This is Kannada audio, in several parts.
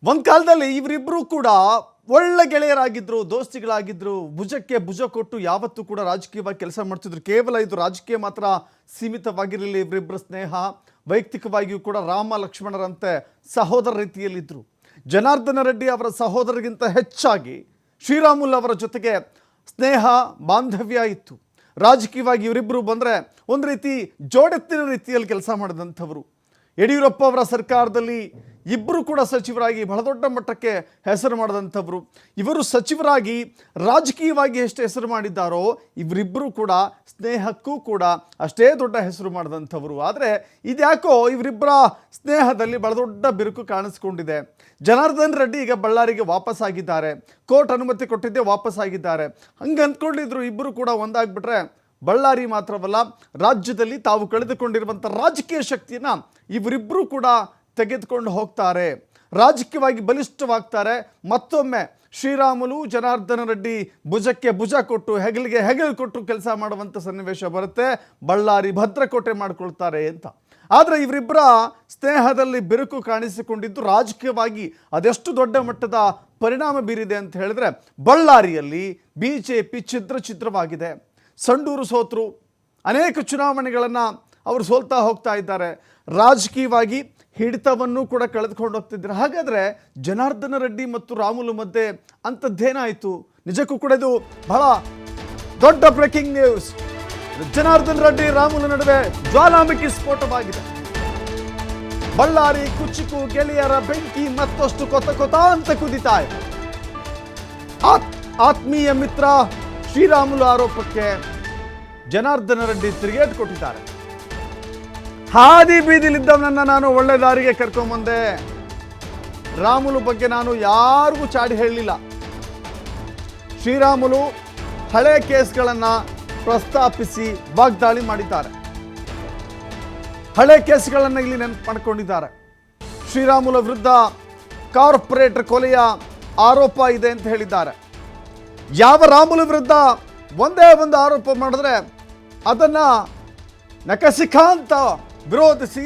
ಒಂದು ಕಾಲದಲ್ಲಿ ಇವರಿಬ್ಬರು ಕೂಡ ಒಳ್ಳೆ ಗೆಳೆಯರಾಗಿದ್ದರು, ದೋಸ್ತಿಗಳಾಗಿದ್ದರು, ಭುಜಕ್ಕೆ ಭುಜ ಕೊಟ್ಟು ಯಾವತ್ತೂ ಕೂಡ ರಾಜಕೀಯವಾಗಿ ಕೆಲಸ ಮಾಡ್ತಿದ್ರು. ಕೇವಲ ಇದು ರಾಜಕೀಯ ಮಾತ್ರ ಸೀಮಿತವಾಗಿರಲಿಲ್ಲ. ಇವರಿಬ್ಬರ ಸ್ನೇಹ ವೈಯಕ್ತಿಕವಾಗಿಯೂ ಕೂಡ ರಾಮ ಲಕ್ಷ್ಮಣರಂತೆ ಸಹೋದರ ರೀತಿಯಲ್ಲಿದ್ದರು. ಜನಾರ್ದನ ರೆಡ್ಡಿ ಅವರ ಸಹೋದರರಿಗಿಂತ ಹೆಚ್ಚಾಗಿ ಶ್ರೀರಾಮುಲು ಅವರ ಜೊತೆಗೆ ಸ್ನೇಹ ಬಾಂಧವ್ಯ ಇತ್ತು. ರಾಜಕೀಯವಾಗಿ ಇವರಿಬ್ಬರು ಬಂದರೆ ಒಂದು ರೀತಿ ಜೋಡೆತ್ತಿನ ರೀತಿಯಲ್ಲಿ ಕೆಲಸ ಮಾಡಿದಂಥವರು. ಯಡಿಯೂರಪ್ಪ ಅವರ ಸರ್ಕಾರದಲ್ಲಿ ಇಬ್ಬರು ಕೂಡ ಸಚಿವರಾಗಿ ಬಹಳ ದೊಡ್ಡ ಮಟ್ಟಕ್ಕೆ ಹೆಸರು ಮಾಡಿದಂಥವರು. ಇವರು ಸಚಿವರಾಗಿ ರಾಜಕೀಯವಾಗಿ ಎಷ್ಟು ಹೆಸರು ಮಾಡಿದ್ದಾರೋ ಇವರಿಬ್ಬರು ಕೂಡ ಸ್ನೇಹಕ್ಕೂ ಕೂಡ ಅಷ್ಟೇ ದೊಡ್ಡ ಹೆಸರು ಮಾಡಿದಂಥವರು. ಆದರೆ ಇದ್ಯಾಕೋ ಇವರಿಬ್ಬರ ಸ್ನೇಹದಲ್ಲಿ ಬಹಳ ದೊಡ್ಡ ಬಿರುಕು ಕಾಣಿಸ್ಕೊಂಡಿದೆ. ಜನಾರ್ದನ್ ರೆಡ್ಡಿ ಈಗ ಬಳ್ಳಾರಿಗೆ ವಾಪಸ್ ಆಗಿದ್ದಾರೆ, ಕೋರ್ಟ್ ಅನುಮತಿ ಕೊಟ್ಟಿದ್ದೇ ವಾಪಸ್ ಆಗಿದ್ದಾರೆ. ಹಂಗೆ ಅಂದ್ಕೊಂಡಿದ್ರು ಇಬ್ಬರು ಕೂಡ ಒಂದಾಗ್ಬಿಟ್ರೆ ಬಳ್ಳಾರಿ ಮಾತ್ರವಲ್ಲ, ರಾಜ್ಯದಲ್ಲಿ ತಾವು ಕಳೆದುಕೊಂಡಿರುವಂಥ ರಾಜಕೀಯ ಶಕ್ತಿಯನ್ನು ಇವರಿಬ್ಬರು ಕೂಡ ತೆಗೆದುಕೊಂಡು ಹೋಗ್ತಾರೆ, ರಾಜಕೀಯವಾಗಿ ಬಲಿಷ್ಠವಾಗ್ತಾರೆ. ಮತ್ತೊಮ್ಮೆ ಶ್ರೀರಾಮುಲು ಜನಾರ್ದನ ರೆಡ್ಡಿ ಭುಜಕ್ಕೆ ಭುಜ ಕೊಟ್ಟು ಹೆಗಲಿಗೆ ಹೆಗಲು ಕೊಟ್ಟು ಕೆಲಸ ಮಾಡುವಂಥ ಸನ್ನಿವೇಶ ಬರುತ್ತೆ. ಬಳ್ಳಾರಿ ಭದ್ರಕೋಟೆ ಮಾಡಿಕೊಳ್ತಾರೆ ಅಂತ. ಆದರೆ ಇವರಿಬ್ಬರ ಸ್ನೇಹದಲ್ಲಿ ಬಿರುಕು ಕಾಣಿಸಿಕೊಂಡಿದ್ದು ರಾಜಕೀಯವಾಗಿ ಅದೆಷ್ಟು ದೊಡ್ಡ ಮಟ್ಟದ ಪರಿಣಾಮ ಬೀರಿದೆ ಅಂತ ಹೇಳಿದ್ರೆ, ಬಳ್ಳಾರಿಯಲ್ಲಿ BJP ಛಿದ್ರವಾಗಿದೆ. ಸಂಡೂರು ಸೋತರು, ಅನೇಕ ಚುನಾವಣೆಗಳನ್ನು ಅವರು ಸೋಲ್ತಾ ಹೋಗ್ತಾ ಇದ್ದಾರೆ. ರಾಜಕೀಯವಾಗಿ ಹಿಡಿತವನ್ನು ಕೂಡ ಕಳೆದುಕೊಂಡು ಹೋಗ್ತಿದ್ದಾರೆ. ಹಾಗಾದರೆ ಜನಾರ್ದನ ರೆಡ್ಡಿ ಮತ್ತು ರಾಮುಲು ಮಧ್ಯೆ ಅಂಥದ್ದೇನಾಯಿತು? ನಿಜಕ್ಕೂ ಕೂಡ ಇದು ಬಹಳ ದೊಡ್ಡ ಬ್ರೇಕಿಂಗ್ ನ್ಯೂಸ್. ಜನಾರ್ದನ ರೆಡ್ಡಿ ರಾಮುಲು ನಡುವೆ ಜ್ವಾಲಾಮುಖಿ ಸ್ಫೋಟವಾಗಿದೆ. ಬಳ್ಳಾರಿ ಕುಚಿಕು ಗೆಳೆಯರ ಬೆಂಕಿ ಮತ್ತಷ್ಟು ಕೊತ ಅಂತ ಕುದಿತಾ ಇದೆ. ಆತ್ಮೀಯ ಮಿತ್ರ ಶ್ರೀರಾಮುಲು ಆರೋಪಕ್ಕೆ ಜನಾರ್ದನ ರೆಡ್ಡಿ ತಿರುಗೇಟು ಕೊಟ್ಟಿದ್ದಾರೆ. ಹಾದಿ ಬೀದಿಲಿದ್ದವನನ್ನು ನಾನು ಒಳ್ಳೆ ದಾರಿಗೆ ಕರ್ಕೊಂಬಂದೆ. ರಾಮುಲು ಬಗ್ಗೆ ನಾನು ಯಾರಿಗೂ ಚಾಡಿ ಹೇಳಲಿಲ್ಲ. ಶ್ರೀರಾಮುಲು ಹಳೆ ಕೇಸ್ಗಳನ್ನು ಪ್ರಸ್ತಾಪಿಸಿ ವಾಗ್ದಾಳಿ ಮಾಡಿದ್ದಾರೆ. ಹಳೆ ಕೇಸ್ಗಳನ್ನು ಇಲ್ಲಿ ನೆನಪು ಮಾಡಿಕೊಂಡಿದ್ದಾರೆ. ಶ್ರೀರಾಮುಲು ವಿರುದ್ಧ ಕಾರ್ಪೊರೇಟರ್ ಕೊಲೆಯ ಆರೋಪ ಇದೆ ಅಂತ ಹೇಳಿದ್ದಾರೆ. ಯಾವ ರಾಮುಲು ವಿರುದ್ಧ ಒಂದೇ ಒಂದು ಆರೋಪ ಮಾಡಿದ್ರೆ ಅದನ್ನು ನಖಶಿಖಾಂತ ವಿರೋಧಿಸಿ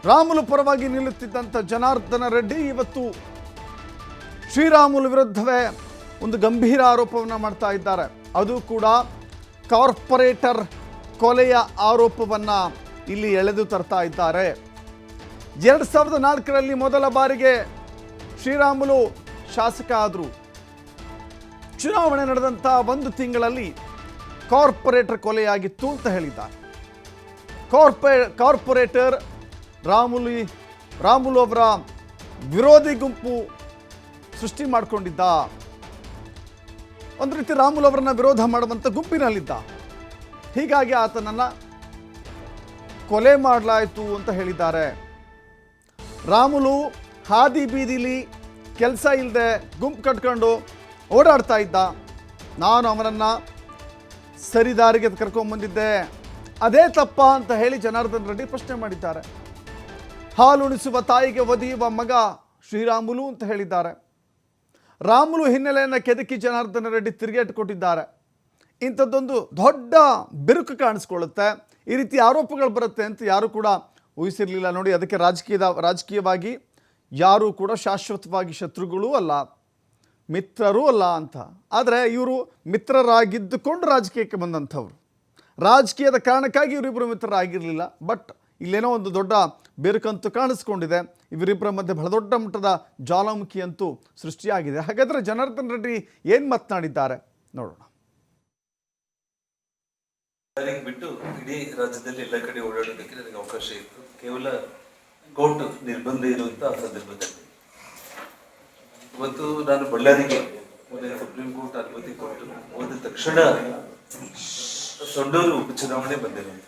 ರಾಮುಲು ಪರವಾಗಿ ನಿಲ್ಲುತ್ತಿದ್ದಂಥ ಜನಾರ್ದನ ರೆಡ್ಡಿ ಇವತ್ತು ಶ್ರೀರಾಮುಲು ವಿರುದ್ಧವೇ ಒಂದು ಗಂಭೀರ ಆರೋಪವನ್ನು ಮಾಡ್ತಾ ಇದ್ದಾರೆ. ಅದು ಕೂಡ ಕಾರ್ಪೊರೇಟರ್ ಕೊಲೆಯ ಆರೋಪವನ್ನು ಇಲ್ಲಿ ಎಳೆದು ತರ್ತಾ ಇದ್ದಾರೆ. 2004ರಲ್ಲಿ ಮೊದಲ ಬಾರಿಗೆ ಶ್ರೀರಾಮುಲು ಶಾಸಕ ಆದರು. ಚುನಾವಣೆ ನಡೆದಂಥ ಒಂದು ತಿಂಗಳಲ್ಲಿ ಕಾರ್ಪೊರೇಟರ್ ಕೊಲೆಯಾಗಿತ್ತು ಅಂತ ಹೇಳಿದ್ದಾರೆ. ಕಾರ್ಪೊರೇಟರ್ ರಾಮುಲು ಅವರ ವಿರೋಧಿ ಗುಂಪು ಸೃಷ್ಟಿ ಮಾಡಿಕೊಂಡಿದ್ದ. ಒಂದು ರೀತಿ ರಾಮುಲು ಅವರನ್ನ ವಿರೋಧ ಮಾಡುವಂಥ ಗುಂಪಿನಲ್ಲಿದ್ದ. ಹೀಗಾಗಿ ಆತನನ್ನು ಕೊಲೆ ಮಾಡಲಾಯಿತು ಅಂತ ಹೇಳಿದ್ದಾರೆ. ರಾಮುಲು ಹಾದಿ ಬೀದಿಲಿ ಕೆಲಸ ಇಲ್ಲದೆ ಗುಂಪು ಕಟ್ಕೊಂಡು ಓಡಾಡ್ತಾ ಇದ್ದ. ನಾನು ಅವನನ್ನು ಸರಿದಾರಿಗೆ ಕರ್ಕೊಂಡ್ಬಂದಿದ್ದೆ, ಅದೇ ತಪ್ಪ ಅಂತ ಹೇಳಿ ಜನಾರ್ದನ್ ರೆಡ್ಡಿ ಪ್ರಶ್ನೆ ಮಾಡಿದ್ದಾರೆ. ಹಾಲುಣಿಸುವ ತಾಯಿಗೆ ಒದೆಯುವ ಮಗ ಶ್ರೀರಾಮುಲು ಅಂತ ಹೇಳಿದ್ದಾರೆ. ರಾಮುಲು ಹಿನ್ನೆಲೆಯನ್ನು ಕೆದಕಿ ಜನಾರ್ದನ ರೆಡ್ಡಿ ತಿರುಗೇಟು ಕೊಟ್ಟಿದ್ದಾರೆ. ಇಂಥದ್ದೊಂದು ದೊಡ್ಡ ಬಿರುಕು ಕಾಣಿಸ್ಕೊಳ್ಳುತ್ತೆ, ಈ ರೀತಿ ಆರೋಪಗಳು ಬರುತ್ತೆ ಅಂತ ಯಾರು ಕೂಡ ಊಹಿಸಿರಲಿಲ್ಲ. ನೋಡಿ, ಅದಕ್ಕೆ ರಾಜಕೀಯವಾಗಿ ಯಾರೂ ಕೂಡ ಶಾಶ್ವತವಾಗಿ ಶತ್ರುಗಳೂ ಅಲ್ಲ, ಮಿತ್ರರೂ ಅಲ್ಲ ಅಂತ. ಆದರೆ ಇವರು ಮಿತ್ರರಾಗಿದ್ದುಕೊಂಡು ರಾಜಕೀಯಕ್ಕೆ ಬಂದಂಥವ್ರು. ರಾಜಕೀಯದ ಕಾರಣಕ್ಕಾಗಿ ಇವರಿಬ್ಬರು ಮಿತ್ರರಾಗಿರಲಿಲ್ಲ. ಬಟ್ ಇಲ್ಲೇನೋ ಒಂದು ದೊಡ್ಡ ಬಿರುಕಂತೂ ಕಾಣಿಸ್ಕೊಂಡಿದೆ. ಇವರಿಬ್ಬರ ಮಧ್ಯೆ ಬಹಳ ದೊಡ್ಡ ಮಟ್ಟದ ಜ್ವಾಲಾಮುಖಿ ಅಂತೂ ಸೃಷ್ಟಿಯಾಗಿದೆ. ಹಾಗಾದರೆ ಜನಾರ್ದನ್ ರೆಡ್ಡಿ ಏನು ಮಾತನಾಡಿದ್ದಾರೆ ನೋಡೋಣ. ಬಿಟ್ಟು ಇಡೀ ರಾಜ್ಯದಲ್ಲಿ ಎಲ್ಲ ಕಡೆ ಓಡಾಡೋದಕ್ಕೆ ನನಗೆ ಅವಕಾಶ ಇತ್ತು. ಕೇವಲ ಕೋರ್ಟ್ ನಿರ್ಬಂಧ ಇರುವಂತಹ ಸಂದರ್ಭದಲ್ಲಿ ಇವತ್ತು ನಾನು ಬಳ್ಳಾರಿಗೆ ಸುಪ್ರೀಂ ಕೋರ್ಟ್ ಅನುಮತಿ ಕೊಟ್ಟು ಹೋದ ತಕ್ಷಣ ಸೊಂಡೂರು ಉಪಚುನಾವಣೆ ಬಂದಿರುವಂತ.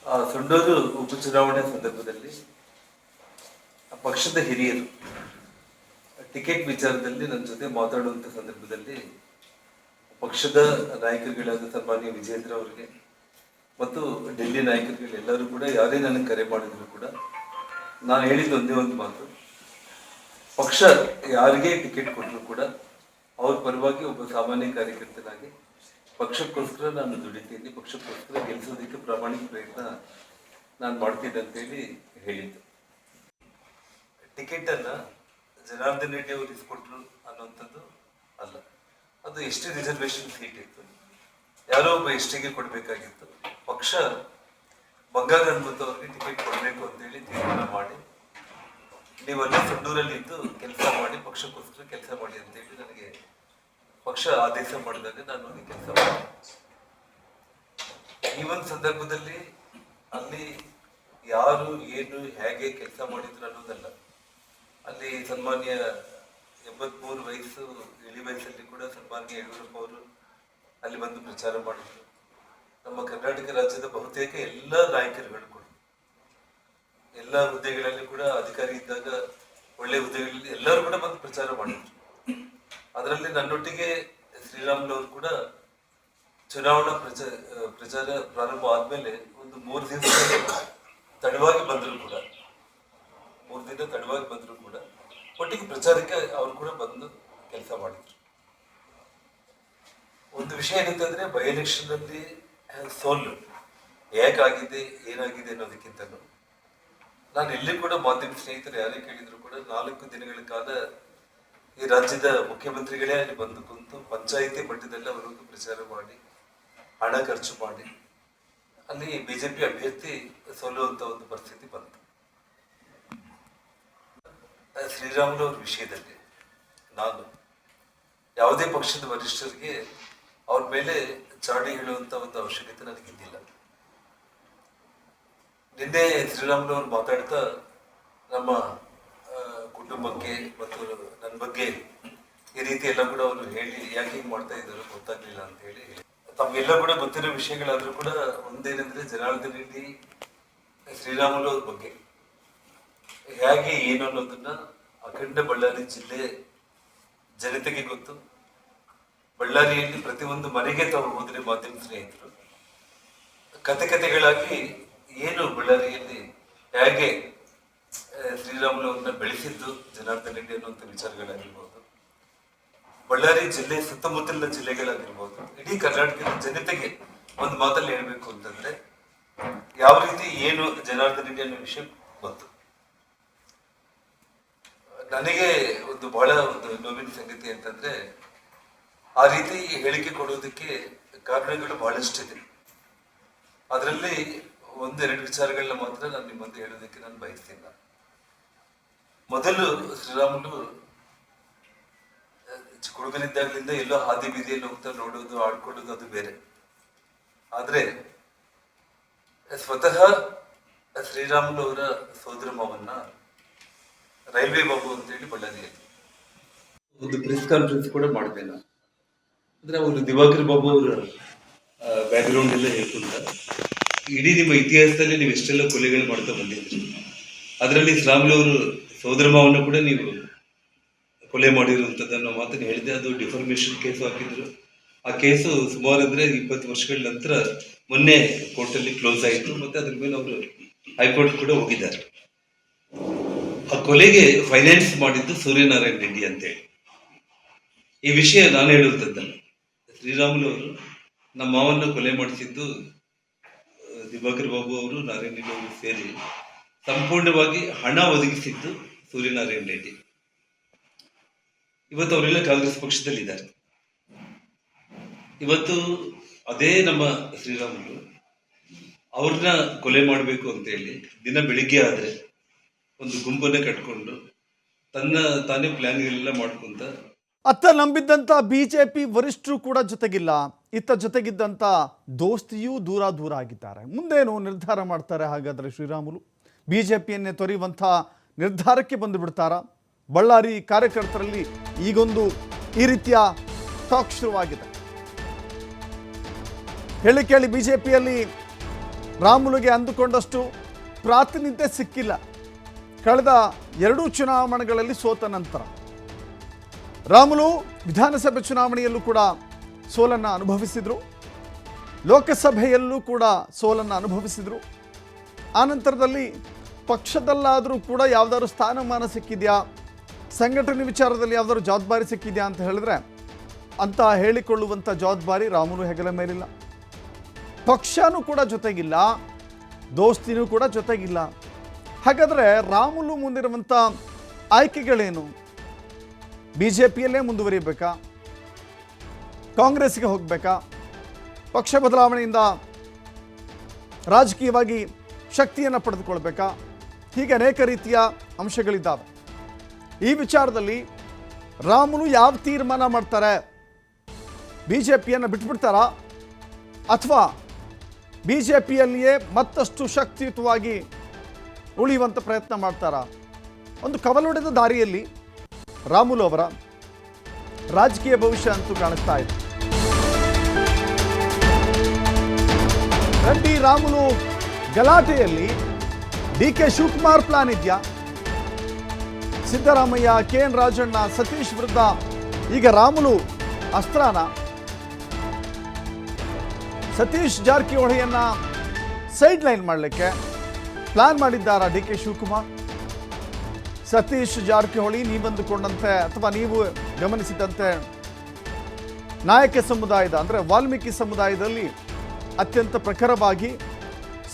ಆ ಸೊಂಡೂರು ಉಪಚುನಾವಣೆ ಸಂದರ್ಭದಲ್ಲಿ ಪಕ್ಷದ ಹಿರಿಯರು ಟಿಕೆಟ್ ವಿಚಾರದಲ್ಲಿ ನನ್ನ ಜೊತೆ ಮಾತಾಡುವಂತ ಸಂದರ್ಭದಲ್ಲಿ ಪಕ್ಷದ ನಾಯಕರುಗಳಾದ ಸನ್ಮಾನ್ಯ ವಿಜೇಂದ್ರ ಅವರಿಗೆ ಮತ್ತು ಡೆಲ್ಲಿ ನಾಯಕರುಗಳೆಲ್ಲರೂ ಕೂಡ ಯಾರೇ ನನಗೆ ಕರೆ ಮಾಡಿದ್ರು ಕೂಡ ನಾನು ಹೇಳಿದ ಒಂದೇ ಒಂದು ಮಾತು, ಪಕ್ಷ ಯಾರಿಗೆ ಟಿಕೆಟ್ ಕೊಟ್ಟರು ಕೂಡ ಅವ್ರ ಪರವಾಗಿ ಒಬ್ಬ ಸಾಮಾನ್ಯ ಕಾರ್ಯಕರ್ತನಾಗಿ ಪಕ್ಷಕ್ಕೋಸ್ಕರ ನಾನು ದುಡಿತೀನಿ, ಪಕ್ಷಕ್ಕೋಸ್ಕರ ಗೆಲ್ಲಿಸೋದಕ್ಕೆ ಪ್ರಾಮಾಣಿಕ ಪ್ರಯತ್ನ ನಾನು ಮಾಡ್ತೀನಿ ಅಂತೇಳಿ ಹೇಳಿದ್ದು. ಟಿಕೆಟ್ ಅನ್ನ ಜನಾರ್ದನ್ ರೆಡ್ಡಿ ಅವರು ಇಸ್ಕೊಟ್ರು ಅನ್ನುವಂಥದ್ದು ಅಲ್ಲ. ಅದು ಎಸ್ ಟಿ ರಿಸರ್ವೇಶನ್ ಸೀಟ್ ಇತ್ತು, ಯಾರೋ ಒಬ್ಬ ಎಸ್ ಟಿಗೆ ಕೊಡಬೇಕಾಗಿತ್ತು. ಪಕ್ಷ ಬಂಗಾರ ಹನುಮಂತ ಅವ್ರಿಗೆ ಟಿಕೆಟ್ ಕೊಡಬೇಕು ಅಂತೇಳಿ ತೀರ್ಮಾನ ಮಾಡಿ, ನೀವಲ್ಲೇ ಸಂಡೂರಲ್ಲಿ ಇದ್ದು ಕೆಲಸ ಮಾಡಿ, ಪಕ್ಷಕ್ಕೋಸ್ಕರ ಕೆಲಸ ಮಾಡಿ ಅಂತೇಳಿ ನನಗೆ ಪಕ್ಷ ಆದೇಶ ಮಾಡಿದಾಗ ನಾನು ಹೋಗಿ ಕೆಲಸ ಮಾಡಿ. ಈ ಒಂದು ಸಂದರ್ಭದಲ್ಲಿ ಅಲ್ಲಿ ಯಾರು ಏನು ಹೇಗೆ ಕೆಲಸ ಮಾಡಿದ್ರು ಅನ್ನೋದಲ್ಲ. ಅಲ್ಲಿ ಸನ್ಮಾನ್ಯ 83 ವಯಸ್ಸು ಇಳಿ ವಯಸ್ಸಲ್ಲಿ ಕೂಡ ಸನ್ಮಾನ್ಯ ಯಡಿಯೂರಪ್ಪ ಅವರು ಅಲ್ಲಿ ಬಂದು ಪ್ರಚಾರ ಮಾಡಿದ್ರು. ನಮ್ಮ ಕರ್ನಾಟಕ ರಾಜ್ಯದ ಬಹುತೇಕ ಎಲ್ಲ ನಾಯಕರುಗಳು ಕೂಡ ಎಲ್ಲ ಹುದ್ದೆಗಳಲ್ಲಿ ಕೂಡ ಅಧಿಕಾರಿ ಇದ್ದಾಗ ಒಳ್ಳೆ ಹುದ್ದೆಗಳಲ್ಲಿ ಎಲ್ಲರೂ ಕೂಡ ಬಂದು ಪ್ರಚಾರ ಮಾಡಿದ್ರು. ಅದರಲ್ಲಿ ನನ್ನೊಟ್ಟಿಗೆ ಶ್ರೀರಾಮುಲು ಅವರು ಕೂಡ ಚುನಾವಣಾ ಪ್ರಚಾರ ಪ್ರಾರಂಭ ಆದ್ಮೇಲೆ ಒಂದು 3 ದಿನ ತಡವಾಗಿ ಬಂದ್ರು ಕೂಡ 3 ದಿನ ತಡವಾಗಿ ಬಂದ್ರು ಕೂಡ ಒಟ್ಟಿಗೆ ಪ್ರಚಾರಕ್ಕೆ ಅವರು ಕೂಡ ಬಂದು ಕೆಲಸ ಮಾಡಿದ್ರು. ಒಂದು ವಿಷಯ ಏನಂತಂದ್ರೆ, ಬೈ ಎಲೆಕ್ಷನ್ ಅಲ್ಲಿ ಸೋಲು ಯಾಕಾಗಿದೆ ಏನಾಗಿದೆ ಅನ್ನೋದಕ್ಕಿಂತಲೂ ನಾನು ಎಲ್ಲಿ ಕೂಡ ಮಾಧ್ಯಮ ಸ್ನೇಹಿತರು ಯಾರೇ ಕೇಳಿದ್ರು ಕೂಡ 4 ದಿನಗಳ ಕಾಲ ಈ ರಾಜ್ಯದ ಮುಖ್ಯಮಂತ್ರಿಗಳೇ ಅಲ್ಲಿ ಬಂದು ಕುಂತು ಪಂಚಾಯಿತಿ ಮಟ್ಟದಲ್ಲಿ ಅವರೊಂದು ಪ್ರಚಾರ ಮಾಡಿ ಹಣ ಖರ್ಚು ಮಾಡಿ ಅಲ್ಲಿ ಬಿಜೆಪಿ ಅಭ್ಯರ್ಥಿ ಸೋಲುವಂತ ಒಂದು ಪರಿಸ್ಥಿತಿ ಬಂತು. ಶ್ರೀರಾಮುಲು ಅವ್ರ ವಿಷಯದಲ್ಲಿ ನಾನು ಯಾವುದೇ ಪಕ್ಷದ ವರಿಷ್ಠರಿಗೆ ಅವ್ರ ಮೇಲೆ ಚಾಡಿ ಹೇಳುವಂತ ಒಂದು ಅವಶ್ಯಕತೆ ನನಗಿದ್ದಿಲ್ಲ. ನಿನ್ನೆ ಶ್ರೀರಾಮುಲು ಅವರು ಮಾತಾಡ್ತಾ ನಮ್ಮ ಕುಟುಂಬಕ್ಕೆ ಮತ್ತು ನನ್ನ ಬಗ್ಗೆ ಈ ರೀತಿ ಎಲ್ಲ ಕೂಡ ಅವರು ಹೇಳಿ ಯಾಕೆ ಹಿಂಗ್ ಮಾಡ್ತಾ ಇದ್ದಾರೆ ಗೊತ್ತಾಗ್ಲಿಲ್ಲ ಅಂತ ಹೇಳಿ ತಮ್ಗೆಲ್ಲ ಕೂಡ ಗೊತ್ತಿರೋ ವಿಷಯಗಳಾದ್ರೂ ಕೂಡ ಒಂದೇನಂದ್ರೆ, ಜನಾರ್ದನ್ ರೆಡ್ಡಿ ಶ್ರೀರಾಮುಲು ಅವ್ರ ಬಗ್ಗೆ ಹೇಗೆ ಏನು ಅನ್ನೋದನ್ನ ಅಖಂಡ ಬಳ್ಳಾರಿ ಜಿಲ್ಲೆ ಜನತೆಗೆ ಗೊತ್ತು. ಬಳ್ಳಾರಿಯಲ್ಲಿ ಪ್ರತಿಯೊಂದು ಮನೆಗೆ ತಾವು ಹೋದ್ರೆ ಮಾಧ್ಯಮ ಸ್ನೇಹಿತರು ಕತೆಗಳಾಗಿ ಏನು ಬಳ್ಳಾರಿಯಲ್ಲಿ ಹೇಗೆ ಶ್ರೀರಾಮುಲು ಅವ್ರನ್ನ ಬೆಳೆಸಿದ್ದು ಜನಾರ್ದನ್ ರೆಡ್ಡಿ ಅನ್ನುವಂಥ ವಿಚಾರಗಳಾಗಿರ್ಬೋದು, ಬಳ್ಳಾರಿ ಜಿಲ್ಲೆ ಸುತ್ತಮುತ್ತಲಿನ ಜಿಲ್ಲೆಗಳಾಗಿರ್ಬೋದು, ಇಡೀ ಕರ್ನಾಟಕದ ಜನತೆಗೆ ಒಂದು ಮಾತಲ್ಲಿ ಹೇಳ್ಬೇಕು ಅಂತಂದ್ರೆ ಯಾವ ರೀತಿ ಏನು ಜನಾರ್ದನ್ ರೆಡ್ಡಿ ಅನ್ನೋ ವಿಷಯ ಗೊತ್ತು. ನನಗೆ ಒಂದು ಬಹಳ ಒಂದು ನೋವಿನ ಸಂಗತಿ ಅಂತಂದ್ರೆ, ಆ ರೀತಿ ಹೇಳಿಕೆ ಕೊಡೋದಕ್ಕೆ ಕಾರಣಗಳು ಬಹಳಷ್ಟಿದೆ. ಅದರಲ್ಲಿ 1-2 ವಿಚಾರಗಳನ್ನ ಮಾತ್ರ ನಾನು ನಿಮ್ಮ ಮುಂದೆ ಹೇಳೋದಕ್ಕೆ ನಾನು ಬಯಸ್ತಿಲ್ಲ. ಮೊದಲು ಶ್ರೀರಾಮುಲು ಹುಡುಗನಿದ್ದಾಗಲಿಂದ ಎಲ್ಲೋ ಹಾದಿ ಬೀದಿಯಲ್ಲಿ ಹೋಗ್ತಾ ನೋಡೋದು ಆಡ್ಕೊಳ್ಳೋದು ಅದು ಬೇರೆ. ಆದ್ರೆ ಸ್ವತಃ ಶ್ರೀರಾಮುಲು ಅವರ ಸೋದರ ಮಾವನ್ನ ರೈಲ್ವೆ ಬಾಬು ಅಂತೇಳಿ ಬಳ್ಳಾರಿಯಲ್ಲಿ ಒಂದು ಪ್ರೆಸ್ ಕಾನ್ಫರೆನ್ಸ್ ಕೂಡ ಮಾಡಿದೆ ನಾನು. ಅಂದ್ರೆ ಅವರು ದಿವಾಕರ್ ಬಾಬು ಅವರ ಬ್ಯಾಕ್ಗ್ರೌಂಡ್ ಎಲ್ಲ ಹೇಳ್ಕೊಂಡ ಇಡೀ ನಿಮ್ಮ ಇತಿಹಾಸದಲ್ಲಿ ನೀವು ಎಷ್ಟೆಲ್ಲ ಕೊಲೆಗಳು ಮಾಡ್ತಾ ಬಂದಿದ್ರಿ, ಅದರಲ್ಲಿ ಶ್ರೀರಾಮುಲು ಅವರು ಸೋದರ ಮಾವನ್ನ ಕೂಡ ನೀವು ಕೊಲೆ ಮಾಡಿರುವಂಥದ್ದನ್ನು ಮಾತನ್ನು ಹೇಳಿದೆ. ಅದು ಡಿಫಾರ್ಮೇಶನ್ ಕೇಸು ಹಾಕಿದ್ರು. ಆ ಕೇಸು ಸುಮಾರು ಅಂದ್ರೆ 20 ವರ್ಷಗಳ ನಂತರ ಮೊನ್ನೆ ಕೋರ್ಟಲ್ಲಿ ಕ್ಲೋಸ್ ಆಯಿತು. ಮತ್ತೆ ಅದ್ರ ಮೇಲೆ ಅವರು ಹೈಕೋರ್ಟ್ ಕೂಡ ಹೋಗಿದ್ದಾರೆ. ಆ ಕೊಲೆಗೆ ಫೈನಾನ್ಸ್ ಮಾಡಿದ್ದು ಸೂರ್ಯನಾರಾಯಣ ರೆಡ್ಡಿ ಅಂತೇಳಿ. ಈ ವಿಷಯ ನಾನು ಹೇಳುವಂಥದ್ದಲ್ಲ, ಶ್ರೀರಾಮುಲು ಅವರು ನಮ್ಮ ಮಾವನ್ನು ಕೊಲೆ ಮಾಡಿಸಿದ್ದು ದಿವಾಕರ್ ಬಾಬು ಅವರು ನಾರಾಯಣ ರೆಡ್ಡಿ ಅವರು ಸೇರಿ ಸಂಪೂರ್ಣವಾಗಿ ಹಣ ಒದಗಿಸಿದ್ದು ಸೂರ್ಯನಾರಾಯಣ ರೆಡ್ಡಿ. ಇವತ್ತು ಅವರೆಲ್ಲ ಕಾಂಗ್ರೆಸ್ ಪಕ್ಷದಲ್ಲಿದ್ದಾರೆ. ಇವತ್ತು ಅದೇ ನಮ್ಮ ಶ್ರೀರಾಮುಲು ಅವ್ರನ್ನ ಕೊಲೆ ಮಾಡಬೇಕು ಅಂತೇಳಿ ದಿನ ಬೆಳಿಗ್ಗೆ ಆದ್ರೆ ಒಂದು ಗುಂಪನ್ನ ಕಟ್ಕೊಂಡು ತಾನೇ ಪ್ಲಾನ್ಗಳೆಲ್ಲ ಮಾಡ್ಕೊಂತ ಅತ್ತ ನಂಬಿದ್ದಂಥ ಬಿಜೆಪಿ ವರಿಷ್ಠರು ಕೂಡ ಜೊತೆಗಿಲ್ಲ, ಇತ್ತ ಜೊತೆಗಿದ್ದಂಥ ದೋಸ್ತಿಯೂ ದೂರ ಆಗಿದ್ದಾರೆ. ಮುಂದೇನು ನಿರ್ಧಾರ ಮಾಡ್ತಾರೆ ಹಾಗಾದರೆ ಶ್ರೀರಾಮುಲು? ಬಿಜೆಪಿಯನ್ನೇ ತೊರೆಯುವಂಥ ನಿರ್ಧಾರಕ್ಕೆ ಬಂದು ಬಿಡ್ತಾರಾ? ಬಳ್ಳಾರಿ ಕಾರ್ಯಕರ್ತರಲ್ಲಿ ಈಗೊಂದು ಈ ರೀತಿಯ ಟಾಕ್ ಶುರುವಾಗಿದೆ. ಹೇಳಿ ಕೇಳಿ ಬಿಜೆಪಿಯಲ್ಲಿ ರಾಮುಲುಗೆ ಅಂದುಕೊಂಡಷ್ಟು ಪ್ರಾತಿನಿಧ್ಯ ಸಿಕ್ಕಿಲ್ಲ. ಕಳೆದ 2 ಚುನಾವಣೆಗಳಲ್ಲಿ ಸೋತ ನಂತರ ರಾಮುಲು ವಿಧಾನಸಭೆ ಚುನಾವಣೆಯಲ್ಲೂ ಕೂಡ ಸೋಲನ್ನು ಅನುಭವಿಸಿದರು, ಲೋಕಸಭೆಯಲ್ಲೂ ಕೂಡ ಸೋಲನ್ನು ಅನುಭವಿಸಿದರು. ಆನಂತರದಲ್ಲಿ ಪಕ್ಷದಲ್ಲಾದರೂ ಕೂಡ ಯಾವುದಾದ್ರು ಸ್ಥಾನಮಾನ ಸಿಕ್ಕಿದೆಯಾ, ಸಂಘಟನೆ ವಿಚಾರದಲ್ಲಿ ಯಾವುದಾದ್ರು ಜವಾಬ್ದಾರಿ ಸಿಕ್ಕಿದೆಯಾ ಅಂತ ಹೇಳಿದ್ರೆ ಅಂತ ಹೇಳಿಕೊಳ್ಳುವಂಥ ಜವಾಬ್ದಾರಿ ರಾಮುಲು ಹೆಗಲ ಮೇಲಿಲ್ಲ. ಪಕ್ಷನೂ ಕೂಡ ಜೊತೆಗಿಲ್ಲ, ದೋಸ್ತಿನೂ ಕೂಡ ಜೊತೆಗಿಲ್ಲ. ಹಾಗಾದರೆ ರಾಮುಲು ಮುಂದಿರುವಂಥ ಆಯ್ಕೆಗಳೇನು? BJPಯಲ್ಲೇ ಮುಂದುವರಿಬೇಕಾ, ಕಾಂಗ್ರೆಸ್ಗೆ ಹೋಗಬೇಕಾ, ಪಕ್ಷ ಬದಲಾವಣೆಯಿಂದ ರಾಜಕೀಯವಾಗಿ ಶಕ್ತಿಯನ್ನು ಪಡೆದುಕೊಳ್ಬೇಕಾ? ಹೀಗೆ ಅನೇಕ ರೀತಿಯ ಅಂಶಗಳಿದ್ದಾವೆ. ಈ ವಿಚಾರದಲ್ಲಿ ರಾಮುಲು ಯಾವ ತೀರ್ಮಾನ ಮಾಡ್ತಾರೆ? BJPಯನ್ನು ಬಿಟ್ಬಿಡ್ತಾರಾ ಅಥವಾ BJPಯಲ್ಲಿಯೇ ಮತ್ತಷ್ಟು ಶಕ್ತಿಯುತವಾಗಿ ಉಳಿಯುವಂಥ ಪ್ರಯತ್ನ ಮಾಡ್ತಾರಾ? ಒಂದು ಕವಲೊಡೆದ ದಾರಿಯಲ್ಲಿ ರಾಮುಲು ಅವರ ರಾಜಕೀಯ ಭವಿಷ್ಯ ಅಂತೂ ಕಾಣಿಸ್ತಾ ಇದೆ. ರೆಡ್ಡಿ ರಾಮುಲು ಗಲಾಟೆಯಲ್ಲಿ DK ಶಿವಕುಮಾರ್ ಪ್ಲಾನ್ ಇದೆಯಾ? ಸಿದ್ದರಾಮಯ್ಯ, KN ರಾಜಣ್ಣ, ಸತೀಶ್ ವಿರುದ್ಧ ಈಗ ರಾಮುಲು ಅಸ್ತ್ರಾನ? ಸತೀಶ್ ಜಾರಕಿಹೊಳಿಯನ್ನ ಸೈಡ್ ಲೈನ್ ಮಾಡಲಿಕ್ಕೆ ಪ್ಲಾನ್ ಮಾಡಿದ್ದಾರಾ DK ಶಿವಕುಮಾರ್? ಸತೀಶ್ ಜಾರಕಿಹೊಳಿ ನೀವಂದುಕೊಂಡಂತೆ ಅಥವಾ ನೀವು ಗಮನಿಸಿದಂತೆ ನಾಯಕ ಸಮುದಾಯದ ಅಂದರೆ ವಾಲ್ಮೀಕಿ ಸಮುದಾಯದಲ್ಲಿ ಅತ್ಯಂತ ಪ್ರಖರವಾಗಿ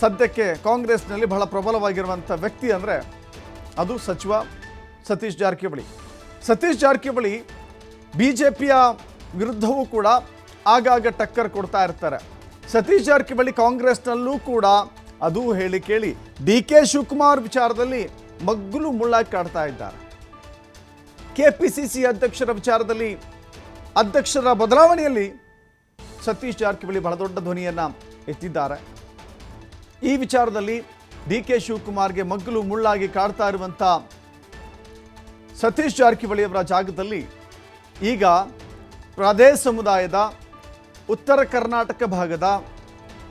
ಸದ್ಯಕ್ಕೆ ಕಾಂಗ್ರೆಸ್ನಲ್ಲಿ ಬಹಳ ಪ್ರಬಲವಾಗಿರುವಂಥ ವ್ಯಕ್ತಿ ಅಂದರೆ ಅದು ಸಚಿವ ಸತೀಶ್ ಜಾರಕಿಹೊಳಿ. ಸತೀಶ್ ಜಾರಕಿಹೊಳಿ BJPಯ ವಿರುದ್ಧವೂ ಕೂಡ ಆಗಾಗ ಟಕ್ಕರ್ ಕೊಡ್ತಾ ಇರ್ತಾರೆ. ಸತೀಶ್ ಜಾರಕಿಹೊಳಿ ಕಾಂಗ್ರೆಸ್ನಲ್ಲೂ ಕೂಡ ಅದು ಹೇಳಿ ಕೇಳಿ DK ಶಿವಕುಮಾರ್ ವಿಚಾರದಲ್ಲಿ ಮಗ್ಗುಲು ಮುಳ್ಳಾಗಿ ಕಾಡ್ತಾ ಇದ್ದಾರೆ. KPCC ಅಧ್ಯಕ್ಷರ ವಿಚಾರದಲ್ಲಿ ಅಧ್ಯಕ್ಷರ ಬದಲಾವಣೆಯಲ್ಲಿ ಸತೀಶ್ ಜಾರಕಿಹೊಳಿ ಬಹಳ ದೊಡ್ಡ ಧ್ವನಿಯನ್ನು ಎತ್ತಿದ್ದಾರೆ. ಈ ವಿಚಾರದಲ್ಲಿ DK ಶಿವಕುಮಾರ್ಗೆ ಮಗ್ಗುಲು ಮುಳ್ಳಾಗಿ ಕಾಡ್ತಾ ಇರುವಂಥ ಸತೀಶ್ ಜಾರಕಿಹೊಳಿಯವರ ಜಾಗದಲ್ಲಿ ಈಗ ಅದೇ ಸಮುದಾಯದ ಉತ್ತರ ಕರ್ನಾಟಕ ಭಾಗದ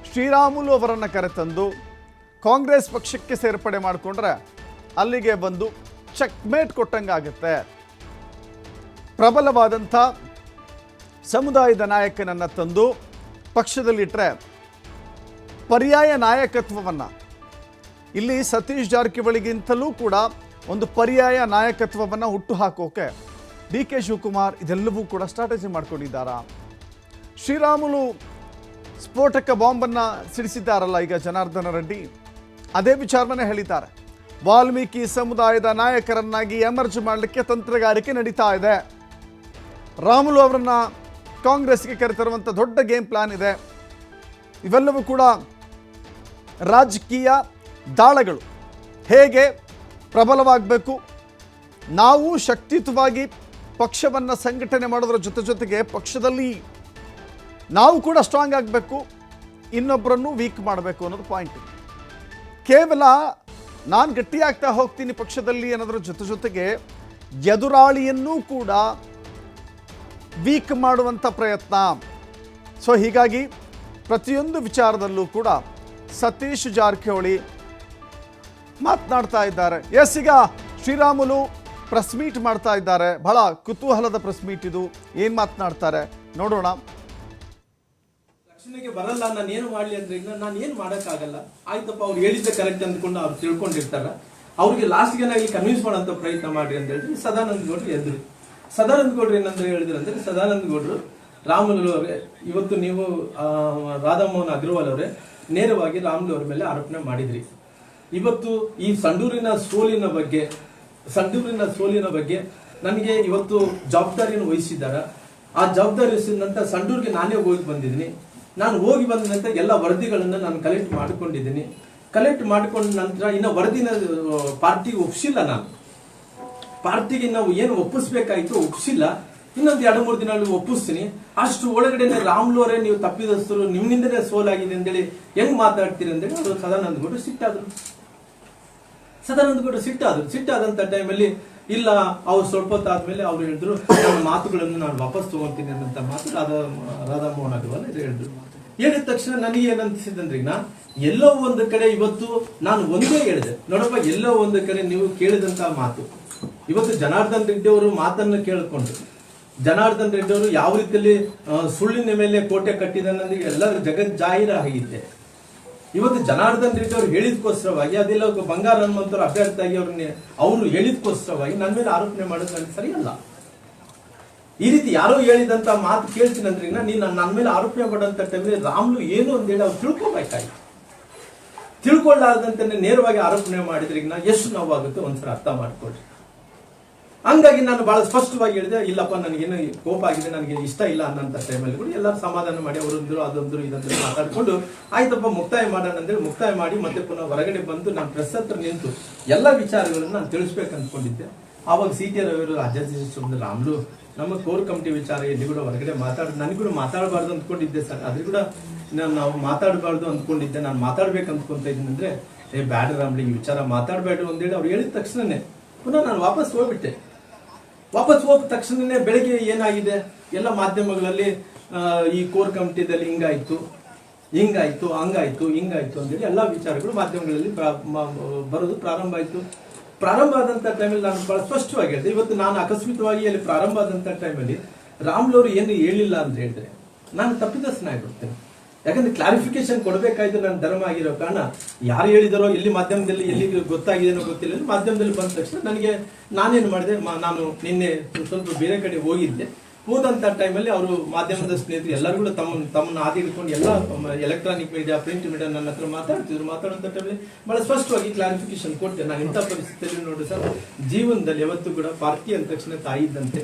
ಶ್ರೀರಾಮುಲು ಅವರನ್ನು ಕರೆತಂದು ಕಾಂಗ್ರೆಸ್ ಪಕ್ಷಕ್ಕೆ ಸೇರ್ಪಡೆ ಮಾಡಿಕೊಂಡ್ರೆ ಅಲ್ಲಿಗೆ ಬಂದು ಚೆಕ್ಮೇಟ್ ಕೊಟ್ಟಂಗಾಗುತ್ತೆ. ಪ್ರಬಲವಾದಂಥ ಸಮುದಾಯದ ನಾಯಕನನ್ನು ತಂದು ಪಕ್ಷದಲ್ಲಿಟ್ಟರೆ ಪರ್ಯಾಯ ನಾಯಕತ್ವವನ್ನು ಇಲ್ಲಿ ಸತೀಶ್ ಜಾರಕಿಹೊಳಿಗಿಂತಲೂ ಕೂಡ ಒಂದು ಪರ್ಯಾಯ ನಾಯಕತ್ವವನ್ನು ಹುಟ್ಟು ಹಾಕೋಕೆ DK ಶಿವಕುಮಾರ್ ಇದೆಲ್ಲವೂ ಕೂಡ ಸ್ಟ್ರಾಟಜಿ ಮಾಡ್ಕೊಂಡಿದ್ದಾರಾ? ಶ್ರೀರಾಮುಲು ಸ್ಫೋಟಕ ಬಾಂಬನ್ನು ಸಿಡಿಸಿದ್ದಾರಲ್ಲ ಈಗ ಜನಾರ್ದನ ರೆಡ್ಡಿ, ಅದೇ ವಿಚಾರವನ್ನೇ ಹೇಳಿದ್ದಾರೆ. ವಾಲ್ಮೀಕಿ ಸಮುದಾಯದ ನಾಯಕರನ್ನಾಗಿ ಎಮರ್ಜ್ ಮಾಡಲಿಕ್ಕೆ ತಂತ್ರಗಾರಿಕೆ ನಡೀತಾ ಇದೆ. ರಾಮುಲು ಅವರನ್ನು ಕಾಂಗ್ರೆಸ್ಗೆ ಕರೆತರುವಂಥ ದೊಡ್ಡ ಗೇಮ್ ಪ್ಲಾನ್ ಇದೆ. ಇವೆಲ್ಲವೂ ಕೂಡ ರಾಜಕೀಯ ದಾಳಗಳು. ಹೇಗೆ ಪ್ರಬಲವಾಗಬೇಕು, ನಾವು ಶಕ್ತಿಯುತವಾಗಿ ಪಕ್ಷವನ್ನು ಸಂಘಟನೆ ಮಾಡೋದ್ರ ಜೊತೆಗೆ ಪಕ್ಷದಲ್ಲಿ ನಾವು ಕೂಡ ಸ್ಟ್ರಾಂಗ್ ಆಗಬೇಕು, ಇನ್ನೊಬ್ಬರನ್ನು ವೀಕ್ ಮಾಡಬೇಕು ಅನ್ನೋದು ಪಾಯಿಂಟ್. ಕೇವಲ ನಾನು ಗಟ್ಟಿಯಾಗ್ತಾ ಹೋಗ್ತೀನಿ ಪಕ್ಷದಲ್ಲಿ ಅನ್ನೋದ್ರ ಜೊತೆಗೆ ಎದುರಾಳಿಯನ್ನೂ ಕೂಡ ವೀಕ್ ಮಾಡುವಂಥ ಪ್ರಯತ್ನ. ಸೊ ಹೀಗಾಗಿ ಪ್ರತಿಯೊಂದು ವಿಚಾರದಲ್ಲೂ ಕೂಡ ಸತೀಶ್ ಜಾರಕಿಹೊಳಿ ಮಾತನಾಡ್ತಾ ಇದ್ದಾರೆ. ಎಸ್, ಈಗ ಶ್ರೀರಾಮುಲು ಪ್ರೆಸ್ ಮೀಟ್ ಮಾಡ್ತಾ ಇದ್ದಾರೆ. ಬಹಳ ಕುತೂಹಲದ ಪ್ರೆಸ್ ಮೀಟ್ ಇದು. ಏನು ಮಾತನಾಡ್ತಾರೆ ನೋಡೋಣ. ರಕ್ಷಣೆಗೆ ಬರಲ್ಲ, ನಾನು ಏನು ಮಾಡ್ಲಿ ಅಂದ್ರೆ ಈಗ ನಾನು ಏನು ಮಾಡೋಕ್ಕಾಗಲ್ಲ. ಆಯ್ತಪ್ಪ, ಅವ್ರು ಹೇಳಿದ್ದೆ ಕರೆಕ್ಟ್ ಅಂದ್ಕೊಂಡು ಅವ್ರು ತಿಳ್ಕೊಂಡಿರ್ತಾರ. ಅವ್ರಿಗೆ ಲಾಸ್ಟ್ಗೆ ಇಲ್ಲಿ ಕನ್ವಿನ್ಸ್ ಮಾಡೋಂಥ ಪ್ರಯತ್ನ ಮಾಡ್ರಿ ಅಂತ ಹೇಳಿದ್ರೆ ಸದಾನಂದ ಗೌಡ್ರು ಎದ್ರು. ಸದಾನಂದ ಗೌಡ್ರು ಏನಂದ್ರೆ ಹೇಳಿದ್ರು ಅಂದ್ರೆ, ಸದಾನಂದ ಗೌಡ್ರು ರಾಮುಲು ಅವರೇ, ಇವತ್ತು ನೀವು ರಾಧಾಮೋಹನ್ ಅಗ್ರವಾಲ್ ಅವರೇ ನೇರವಾಗಿ ರಾಮುಲು ಅವ್ರ ಮೇಲೆ ಆರೋಪಣೆ ಮಾಡಿದ್ರಿ. ಇವತ್ತು ಈ ಸಂಡೂರಿನ ಸೋಲಿನ ಬಗ್ಗೆ ನನಗೆ ಇವತ್ತು ಜವಾಬ್ದಾರಿಯನ್ನು ವಹಿಸಿದ್ದಾರೆ. ಆ ಜವಾಬ್ದಾರಿ ವಹಿಸಿದ ನಂತರ ಸಂಡೂರಿಗೆ ನಾನೇ ಹೋಗಿ ಬಂದಿದ್ದೀನಿ. ನಾನು ಹೋಗಿ ಬಂದ ನಂತರ ಎಲ್ಲ ವರದಿಗಳನ್ನು ನಾನು ಕಲೆಕ್ಟ್ ಮಾಡಿಕೊಂಡಿದ್ದೀನಿ. ಕಲೆಕ್ಟ್ ಮಾಡಿಕೊಂಡ ನಂತರ ಇನ್ನು ವರದಿನ ಪಾರ್ಟಿಗೆ ಒಪ್ಪಿಸಿಲ್ಲ. ನಾನು ಪಾರ್ಟಿಗೆ ನಾವು ಏನು ಒಪ್ಪಿಸ್ಬೇಕಾಯ್ತು ಒಪ್ಪಿಸಿಲ್ಲ. ಇನ್ನೊಂದು 2-3 ದಿನಗಳಲ್ಲಿ ಒಪ್ಪಿಸ್ತೀನಿ. ಅಷ್ಟು ಒಳಗಡೆ ರಾಮುಲು ಅವರೇ ನೀವು ತಪ್ಪಿದಸ್ತರು, ನಿಮ್ಮಿಂದನೇ ಸೋಲಾಗಿದೆ ಅಂತೇಳಿ ಹೆಂಗ್ ಮಾತಾಡ್ತೀರಿ ಅಂತೇಳಿ ಅವರು ಸದಾನಂದ ಗೌಡರು ಸಿಟ್ಟಾದಂತ ಟೈಮಲ್ಲಿ ಇಲ್ಲ, ಅವ್ರು ಸ್ವಲ್ಪ ಹೊತ್ತಾದ್ಮೇಲೆ ಅವ್ರು ಹೇಳಿದ್ರು ನನ್ನ ಮಾತುಗಳನ್ನು ನಾನು ವಾಪಸ್ ತಗೊಂತೀನಿ ಅನ್ನಂತ ಮಾತು ರಾಧಾಮೋಹನ್ ಅಗರ್ವಾಲ್ ಹೇಳಿದ್ರು. ಹೇಳಿದ ತಕ್ಷಣ ನನಗೆ ಏನನ್ಸಿದಂದ್ರೆ, ಎಲ್ಲೋ ಒಂದು ಕಡೆ ಇವತ್ತು ನಾನು ಒಂದೇ ಹೇಳಿದೆ ನೋಡಪ್ಪ, ಎಲ್ಲೋ ಒಂದು ಕಡೆ ನೀವು ಕೇಳಿದಂತ ಮಾತು ಇವತ್ತು ಜನಾರ್ದನ್ ರೆಡ್ಡಿ ಅವರು ಮಾತನ್ನು ಕೇಳಿಕೊಂಡು ಜನಾರ್ದನ್ ರೆಡ್ಡಿ ಅವರು ಯಾವ ರೀತಿಯಲ್ಲಿ ಸುಳ್ಳಿನ ಮೇಲೆ ಕೋಟೆ ಕಟ್ಟಿದ ಎಲ್ಲರೂ ಜಗತ್ ಜಾಹೀರ ಆಗಿದೆ. ಇವತ್ತು ಜನಾರ್ದನ್ ರೆಡ್ಡಿ ಅವರು ಹೇಳಿದ್ಕೋಸ್ಕರವಾಗಿ, ಅದೆಲ್ಲ ಬಂಗಾರ ಹನುಮಂತರು ಅಭ್ಯರ್ಥಿಯಾಗಿ ಅವರು ಹೇಳಿದ್ಕೋಸ್ಕರವಾಗಿ ನನ್ನ ಮೇಲೆ ಆರೋಪಣೆ ಮಾಡೋದು ನನಗೆ ಸರಿಯಲ್ಲ. ಈ ರೀತಿ ಯಾರೋ ಹೇಳಿದಂತ ಮಾತು ಕೇಳ್ತೀನಿ ಅಂದ್ರೆ ನೀನು ನನ್ನ ಮೇಲೆ ಆರೋಪಣೆ ಮಾಡೋಂಥ ಟೈಮಲ್ಲಿ ರಾಮುಲು ಏನು ಅಂತೇಳಿ ಅವ್ರು ತಿಳ್ಕೊಬೇಕಾಗಿ, ತಿಳ್ಕೊಳ್ಳಾರ್ದಂತೆ ನೇರವಾಗಿ ಆರೋಪಣೆ ಮಾಡಿದ್ರೆ ಎಷ್ಟು ನೋವಾಗುತ್ತೆ ಒಂದ್ಸಲ ಅರ್ಥ ಮಾಡ್ಕೊಳ್ರಿ. ಹಂಗಾಗಿ ನಾನು ಬಹಳ ಸ್ಪಷ್ಟವಾಗಿ ಹೇಳಿದೆ, ಇಲ್ಲಪ್ಪ ನನಗೇನು ಕೋಪ ಆಗಿದೆ, ನನಗೆ ಇಷ್ಟ ಇಲ್ಲ ಅನ್ನೋಂಥ ಟೈಮಲ್ಲಿ ಕೂಡ ಎಲ್ಲರೂ ಸಮಾಧಾನ ಮಾಡಿ ಅವರೊಂದ್ರು ಅದೊಂದ್ರು ಇದಂದ್ರು ಮಾತಾಡ್ಕೊಂಡು ಆಯ್ತಪ್ಪ ಮುಕ್ತಾಯ ಮಾಡೋಣ ಅಂತೇಳಿ ಮುಕ್ತಾಯ ಮಾಡಿ ಮತ್ತೆ ಪುನಃ ಹೊರಗಡೆ ಬಂದು ನಾನು ಪ್ರೆಸ್ ಹತ್ರ ನಿಂತು ಎಲ್ಲ ವಿಚಾರಗಳನ್ನು ನಾನು ತಿಳಿಸ್ಬೇಕು ಅಂದ್ಕೊಂಡಿದ್ದೆ. ಆವಾಗ CT ರವಿಯವರು ರಾಜ್ಯಾಧ್ಯಕ್ಷರು ರಾಮ್ಲು ನಮ್ಮ ಕೋರ್ ಕಮಿಟಿ ವಿಚಾರ ಎಲ್ಲಿ ಕೂಡ ಹೊರಗಡೆ ನನಗೆ ಕೂಡ ಮಾತಾಡಬಾರ್ದು ಅಂದ್ಕೊಂಡಿದ್ದೆ ಸರ್. ಅದ್ರ ಕೂಡ ನಾವು ಮಾತಾಡಬಾರ್ದು ಅಂದ್ಕೊಂಡಿದ್ದೆ, ನಾನು ಮಾತಾಡ್ಬೇಕು ಅಂದ್ಕೊಂತ ಇದ್ದೀನಿ ಅಂದ್ರೆ ಬ್ಯಾಡ ರಾಮ್ಲಿ ಈ ವಿಚಾರ ಮಾತಾಡಬೇಡ ಅಂತೇಳಿ ಅವ್ರು ಹೇಳಿದ ತಕ್ಷಣನೇ ಪುನಃ ನಾನು ವಾಪಸ್ ಹೋಗ್ಬಿಟ್ಟೆ. ವಾಪಸ್ ಹೋದ ತಕ್ಷಣನೇ ಬೆಳಗ್ಗೆ ಏನಾಗಿದೆ ಎಲ್ಲ ಮಾಧ್ಯಮಗಳಲ್ಲಿ ಈ ಕೋರ್ ಕಮಿಟಿದಲ್ಲಿ ಹಿಂಗಾಯ್ತು ಹಂಗಾಯ್ತು ಅಂತೇಳಿ ಎಲ್ಲ ವಿಚಾರಗಳು ಮಾಧ್ಯಮಗಳಲ್ಲಿ ಬರೋದು ಪ್ರಾರಂಭ ಆಯ್ತು. ಪ್ರಾರಂಭ ಆದಂತ ಟೈಮಲ್ಲಿ ನಾನು ಬಹಳ ಸ್ಪಷ್ಟವಾಗಿ ಹೇಳಿದೆ, ಇವತ್ತು ನಾನು ಅಕಸ್ಮಿತವಾಗಿ ಅಲ್ಲಿ ಪ್ರಾರಂಭ ಆದಂತ ಟೈಮಲ್ಲಿ ರಾಮ್ಲವರು ಏನು ಹೇಳಿಲ್ಲ ಅಂತ ಹೇಳಿದ್ರೆ ನಾನು ತಪ್ಪಿತಸ್ಥನಾಗಿಬಿಡ್ತೇನೆ. ಯಾಕಂದ್ರೆ ಕ್ಲಾರಿಫಿಕೇಶನ್ ಕೊಡಬೇಕಾಯ್ತು ನನ್ನ ಧರ್ಮ ಆಗಿರೋ ಕಾರಣ ಯಾರು ಹೇಳಿದಾರೋ ಎಲ್ಲಿ ಮಾಧ್ಯಮದಲ್ಲಿ ಎಲ್ಲಿ ಗೊತ್ತಾಗಿದೆನೋ ಗೊತ್ತಿಲ್ಲ, ಮಾಧ್ಯಮದಲ್ಲಿ ಬಂದ ತಕ್ಷಣ ನಾನೇನು ಮಾಡಿದೆ, ನಾನು ನಿನ್ನೆ ಸ್ವಲ್ಪ ಬೇರೆ ಕಡೆ ಹೋದಂತ ಟೈಮಲ್ಲಿ ಅವರು ಮಾಧ್ಯಮದ ಸ್ನೇಹಿತರು ಎಲ್ಲರೂ ಕೂಡ ತಮ್ಮನ್ನ ಆದಿ ಹಿಡ್ಕೊಂಡು ಎಲ್ಲ ಎಲೆಕ್ಟ್ರಾನಿಕ್ ಮೀಡಿಯಾ ಪ್ರಿಂಟ್ ಮೀಡಿಯಾ ನನ್ನ ಹತ್ರ ಮಾತಾಡುವಂತ ಟೈಮಲ್ಲಿ ಬಹಳ ಸ್ಪಷ್ಟವಾಗಿ ಕ್ಲಾರಿಫಿಕೇಶನ್ ಕೊಟ್ಟೆ. ನಾನು ಇಂಥ ಪರಿಸ್ಥಿತಿಯಲ್ಲಿ ನೋಡಿ ಸರ್, ಜೀವನದಲ್ಲಿ ಯಾವತ್ತೂ ಕೂಡ ಪಾರ್ಟಿ ಅಂದ ತಕ್ಷಣ ತಾಯಿ ಇದ್ದಂತೆ,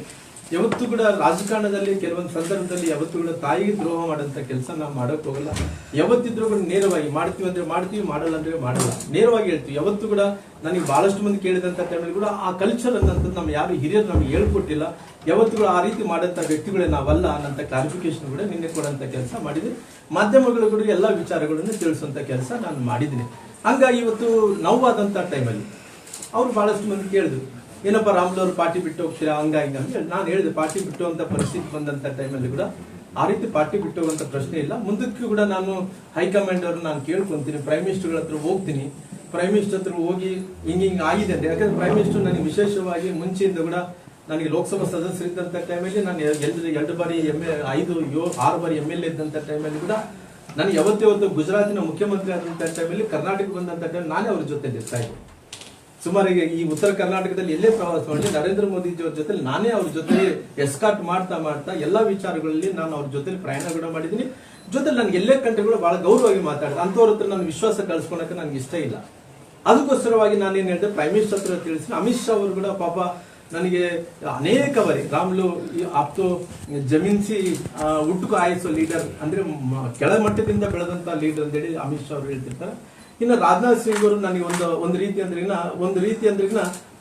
ಯಾವತ್ತೂ ಕೂಡ ರಾಜಕಾರಣದಲ್ಲಿ ಕೆಲವೊಂದು ಸಂದರ್ಭದಲ್ಲಿ ಯಾವತ್ತೂ ಕೂಡ ತಾಯಿಗೆ ದ್ರೋಹ ಮಾಡೋಂಥ ಕೆಲಸ ನಾವು ಮಾಡೋಕೆ ಹೋಗಲ್ಲ. ಯಾವತ್ತಿದ್ರೂ ಕೂಡ ನೇರವಾಗಿ ಮಾಡ್ತೀವಿ ಅಂದ್ರೆ ಮಾಡ್ತೀವಿ, ಮಾಡಲ್ಲ ಅಂದ್ರೆ ಮಾಡಲ್ಲ, ನೇರವಾಗಿ ಹೇಳ್ತೀವಿ. ಯಾವತ್ತೂ ಕೂಡ ನನಗೆ ಬಹಳಷ್ಟು ಮಂದಿ ಕೇಳಿದಂಥ ಟೈಮಲ್ಲಿ ಕೂಡ ಆ ಕಲ್ಚರ್ ಅನ್ನೋಂಥದ್ದು ನಮ್ಮ ಯಾರು ಹಿರಿಯರು ನಮ್ಗೆ ಹೇಳ್ಕೊಟ್ಟಿಲ್ಲ. ಯಾವತ್ತೂ ಕೂಡ ಆ ರೀತಿ ಮಾಡೋಂಥ ವ್ಯಕ್ತಿಗಳೇ ನಾವಲ್ಲ ಅನ್ನೋಂಥ ಕ್ಲಾರಿಫಿಕೇಶನ್ ಕೂಡ ನಿನ್ನೆ ಕೊಡೋಂಥ ಕೆಲಸ ಮಾಡಿದ್ವಿ. ಮಾಧ್ಯಮಗಳು ಕೂಡ ಎಲ್ಲ ವಿಚಾರಗಳನ್ನು ತಿಳಿಸುವಂಥ ಕೆಲಸ ನಾನು ಮಾಡಿದ್ದೀನಿ. ಹಂಗಾಗಿ ಇವತ್ತು ನೋವಾದಂಥ ಟೈಮಲ್ಲಿ ಅವ್ರು ಬಹಳಷ್ಟು ಮಂದಿ ಕೇಳಿದ್ರು, ಏನಪ್ಪ ರಾಮ್ಲವ್ರು ಪಾರ್ಟಿ ಬಿಟ್ಟು ಹೋಗ್ತೀರಾ ಹಂಗಾಗಿ ಅಂತ ಹೇಳಿ. ನಾನು ಹೇಳಿದೆ, ಪಾರ್ಟಿ ಬಿಟ್ಟು ಹೋಗುವಂತ ಪರಿಸ್ಥಿತಿ ಬಂದಂತ ಟೈಮಲ್ಲಿ ಕೂಡ ಆ ರೀತಿ ಪಾರ್ಟಿ ಬಿಟ್ಟು ಹೋಗುವಂತ ಪ್ರಶ್ನೆ ಇಲ್ಲ. ಮುಂದಕ್ಕೂ ಕೂಡ ನಾನು ಹೈಕಮಾಂಡ್ ಅವ್ರನ್ನ ನಾನು ಕೇಳ್ಕೊಂತೀನಿ, ಪ್ರೈಮ್ ಮಿನಿಸ್ಟರ್ಗಳ ಹತ್ರ ಹೋಗ್ತೀನಿ, ಪ್ರೈಮ್ ಮಿನಿಸ್ಟರ್ ಹತ್ರ ಹೋಗಿ ಹಿಂಗ್ ಆಗಿದೆ ಅಂತ. ಯಾಕಂದ್ರೆ ಪ್ರೈಮ್ ಮಿನಿಸ್ಟರ್ ನನಗೆ ವಿಶೇಷವಾಗಿ ಮುಂಚೆಯಿಂದ ಕೂಡ ನನಗೆ ಲೋಕಸಭಾ ಸದಸ್ಯರಿದ್ದಂಥ ಟೈಮಲ್ಲಿ ನಾನು 2 ಬಾರಿ 6 ಬಾರಿ MLA ಇದ್ದಂಥ ಟೈಮಲ್ಲಿ ಕೂಡ ನಾನು ಯಾವತ್ತೇ ಗುಜರಾತಿನ ಮುಖ್ಯಮಂತ್ರಿ ಆದಂಥ ಟೈಮಲ್ಲಿ ಕರ್ನಾಟಕಕ್ಕೆ ಬಂದಂಥ ಟೈಮ್ ನಾನೇ ಅವ್ರ ಜೊತೆ ಇರ್ತಾ ಇದ್ದೆ. ಸುಮಾರಿಗೆ ಈ ಉತ್ತರ ಕರ್ನಾಟಕದಲ್ಲಿ ಎಲ್ಲೇ ಪ್ರವಾಸ ಮಾಡಿ ನರೇಂದ್ರ ಮೋದಿಜಿ ಅವ್ರ ಜೊತೆ ನಾನೇ ಅವ್ರ ಜೊತೆ ಎಸ್ಕಾರ್ಟ್ ಮಾಡ್ತಾ ಎಲ್ಲಾ ವಿಚಾರಗಳಲ್ಲಿ ನಾನು ಅವ್ರ ಜೊತೆ ಪ್ರಯಾಣ ಕೂಡ ಮಾಡಿದ್ದೀನಿ. ಜೊತೆ ನನಗೆ ಎಲ್ಲೇ ಕಂಟ್ರಿಗಳು ಬಹಳ ಗೌರವವಾಗಿ ಮಾತಾಡಿದೆ. ಅಂಥವ್ರ ಹತ್ರ ನನ್ನ ವಿಶ್ವಾಸ ಕಳ್ಸ್ಕೊಳಕ್ಕೆ ನನಗೆ ಇಷ್ಟ ಇಲ್ಲ. ಅದಕ್ಕೋಸ್ಕರವಾಗಿ ನಾನೇನ್ ಹೇಳಿದೆ, ಪ್ರೈಮ್ ಮಿನಿಸ್ಟರ್ ಹತ್ರ ತಿಳಿಸಿ, ಅಮಿತ್ ಶಾ ಅವರು ಕೂಡ ಪಾಪ ನನಗೆ ಅನೇಕ ಬಾರಿ ರಾಮ್ಲು ಆಪ್ತು ಜಮೀನ್ಸಿ ಹುಟ್ಟುಕು ಆಯಿಸೋ ಲೀಡರ್ ಅಂದ್ರೆ ಕೆಳಮಟ್ಟದಿಂದ ಬೆಳೆದಂತ ಲೀಡರ್ ಅಂತೇಳಿ ಅಮಿತ್ ಶಾ ಅವರು ಹೇಳ್ತಿರ್ತಾರೆ. ಇನ್ನು ರಾಜನಾಥ್ ಸಿಂಗ್ ಅವರು ನನಗೆ ಒಂದು ರೀತಿ ಅಂದ್ರೆ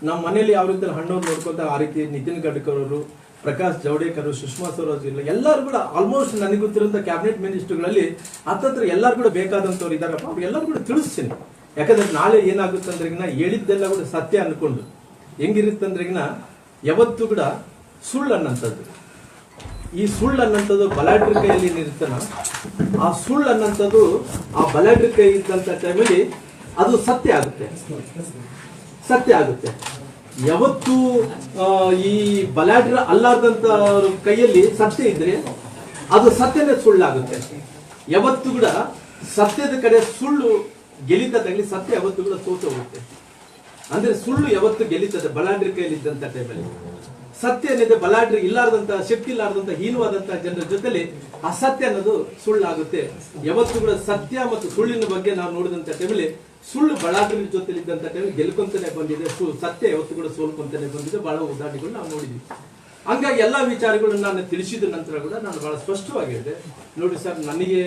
ನಮ್ಮ ಮನೆಯಲ್ಲಿ ಯಾವ ರೀತಿ ಹಣ್ಣವ್ರು ನೋಡ್ಕೊಂತ ಆ ರೀತಿ ನಿತಿನ್ ಗಡ್ಕರಿ ಅವರು, ಪ್ರಕಾಶ್ ಜಾವಡೇಕರ್, ಸುಷ್ಮಾ ಸ್ವರಾಜ್ ಇಲ್ಲ, ಎಲ್ಲರೂ ಕೂಡ ಆಲ್ಮೋಸ್ಟ್ ನನಗೆ ಗೊತ್ತಿರುವಂತ ಕ್ಯಾಬಿನೆಟ್ ಮಿನಿಸ್ಟರ್ಗಳಲ್ಲಿ ಹತ್ತತ್ರ ಎಲ್ಲರೂ ಕೂಡ ಬೇಕಾದಂತವ್ರು ಇದಾರಪ್ಪ, ಅವ್ರು ಎಲ್ಲರೂ ಕೂಡ ತಿಳಿಸ್ತೀನಿ. ಯಾಕಂದ್ರೆ ನಾಳೆ ಏನಾಗುತ್ತೆ ಅಂದ್ರೆ ಹೇಳಿದ್ದೆಲ್ಲ ಕೂಡ ಸತ್ಯ ಅನ್ಕೊಂಡು ಹೆಂಗಿರುತ್ತಂದ್ರೆಗಿನ ಯಾವತ್ತೂ ಕೂಡ ಸುಳ್ಳು ಅನ್ನಂಥದ್ದು, ಈ ಸುಳ್ಳು ಅನ್ನಂಥದ್ದು ಬಲಾಢ್ರ ಕೈಯಲ್ಲಿ ಏನಿರುತ್ತಲ್ಲ, ಆ ಸುಳ್ಳು ಅನ್ನಂಥದ್ದು ಆ ಬಲಾಢ್ರ ಕೈ ಇದ್ದಂತ ಟೈಮಲ್ಲಿ ಅದು ಸತ್ಯ ಆಗುತ್ತೆ. ಯಾವತ್ತು ಈ ಬಲಾಢ್ರ ಅಲ್ಲಾರ್ದಂತ ಕೈಯಲ್ಲಿ ಸತ್ಯ ಇದ್ರೆ ಅದು ಸತ್ಯನೇ ಸುಳ್ಳಾಗುತ್ತೆ. ಯಾವತ್ತು ಕೂಡ ಸತ್ಯದ ಕಡೆ ಸುಳ್ಳು ಗೆಲಿತದಲ್ಲಿ ಸತ್ಯ ಯಾವತ್ತು ಕೂಡ ಸೋತು ಹೋಗುತ್ತೆ. ಅಂದ್ರೆ ಸುಳ್ಳು ಯಾವತ್ತು ಗೆಲ್ಲಿತದೆ ಬಲಾಢ್ರ ಕೈಯಲ್ಲಿ ಇದ್ದಂತ ಟೈಮಲ್ಲಿ. ಸತ್ಯ ಏನಿದೆ ಬಲಾಢ್ರ ಇಲ್ಲಾರ್ದಂತ, ಶಕ್ತಿ ಇಲ್ಲಾರ್ದಂತ, ಹೀನವಾದಂತಹ ಜನರ ಜೊತೆಲಿ ಅಸತ್ಯ ಅನ್ನೋದು ಸುಳ್ಳಾಗುತ್ತೆ. ಯಾವತ್ತು ಕೂಡ ಸತ್ಯ ಮತ್ತು ಸುಳ್ಳಿನ ಬಗ್ಗೆ ನಾವು ನೋಡಿದಂತ ಟೈಮಲ್ಲಿ ಸುಳ್ಳು ಬಲಾಢ್ರ ಜೊತೆಲಿ ಇದ್ದಂತ ಟೈಮಲ್ಲಿ ಗೆಲ್ಕೊಂತಾನೆ ಬಂದಿದೆ, ಸತ್ಯ ಯಾವತ್ತು ಕೂಡ ಸೋಲ್ಕೊಂತಾನೆ ಬಂದಿದೆ. ಬಹಳ ಉದಾಹರಣೆಗಳು ನಾವು ನೋಡಿದ್ವಿ. ಹಂಗಾಗಿ ಎಲ್ಲಾ ವಿಚಾರಗಳನ್ನು ನಾನು ತಿಳಿಸಿದ ನಂತರ ಕೂಡ ನಾನು ಬಹಳ ಸ್ಪಷ್ಟವಾಗಿ ಹೇಳಿದೆ, ನೋಡಿ ಸರ್, ನನಗೆ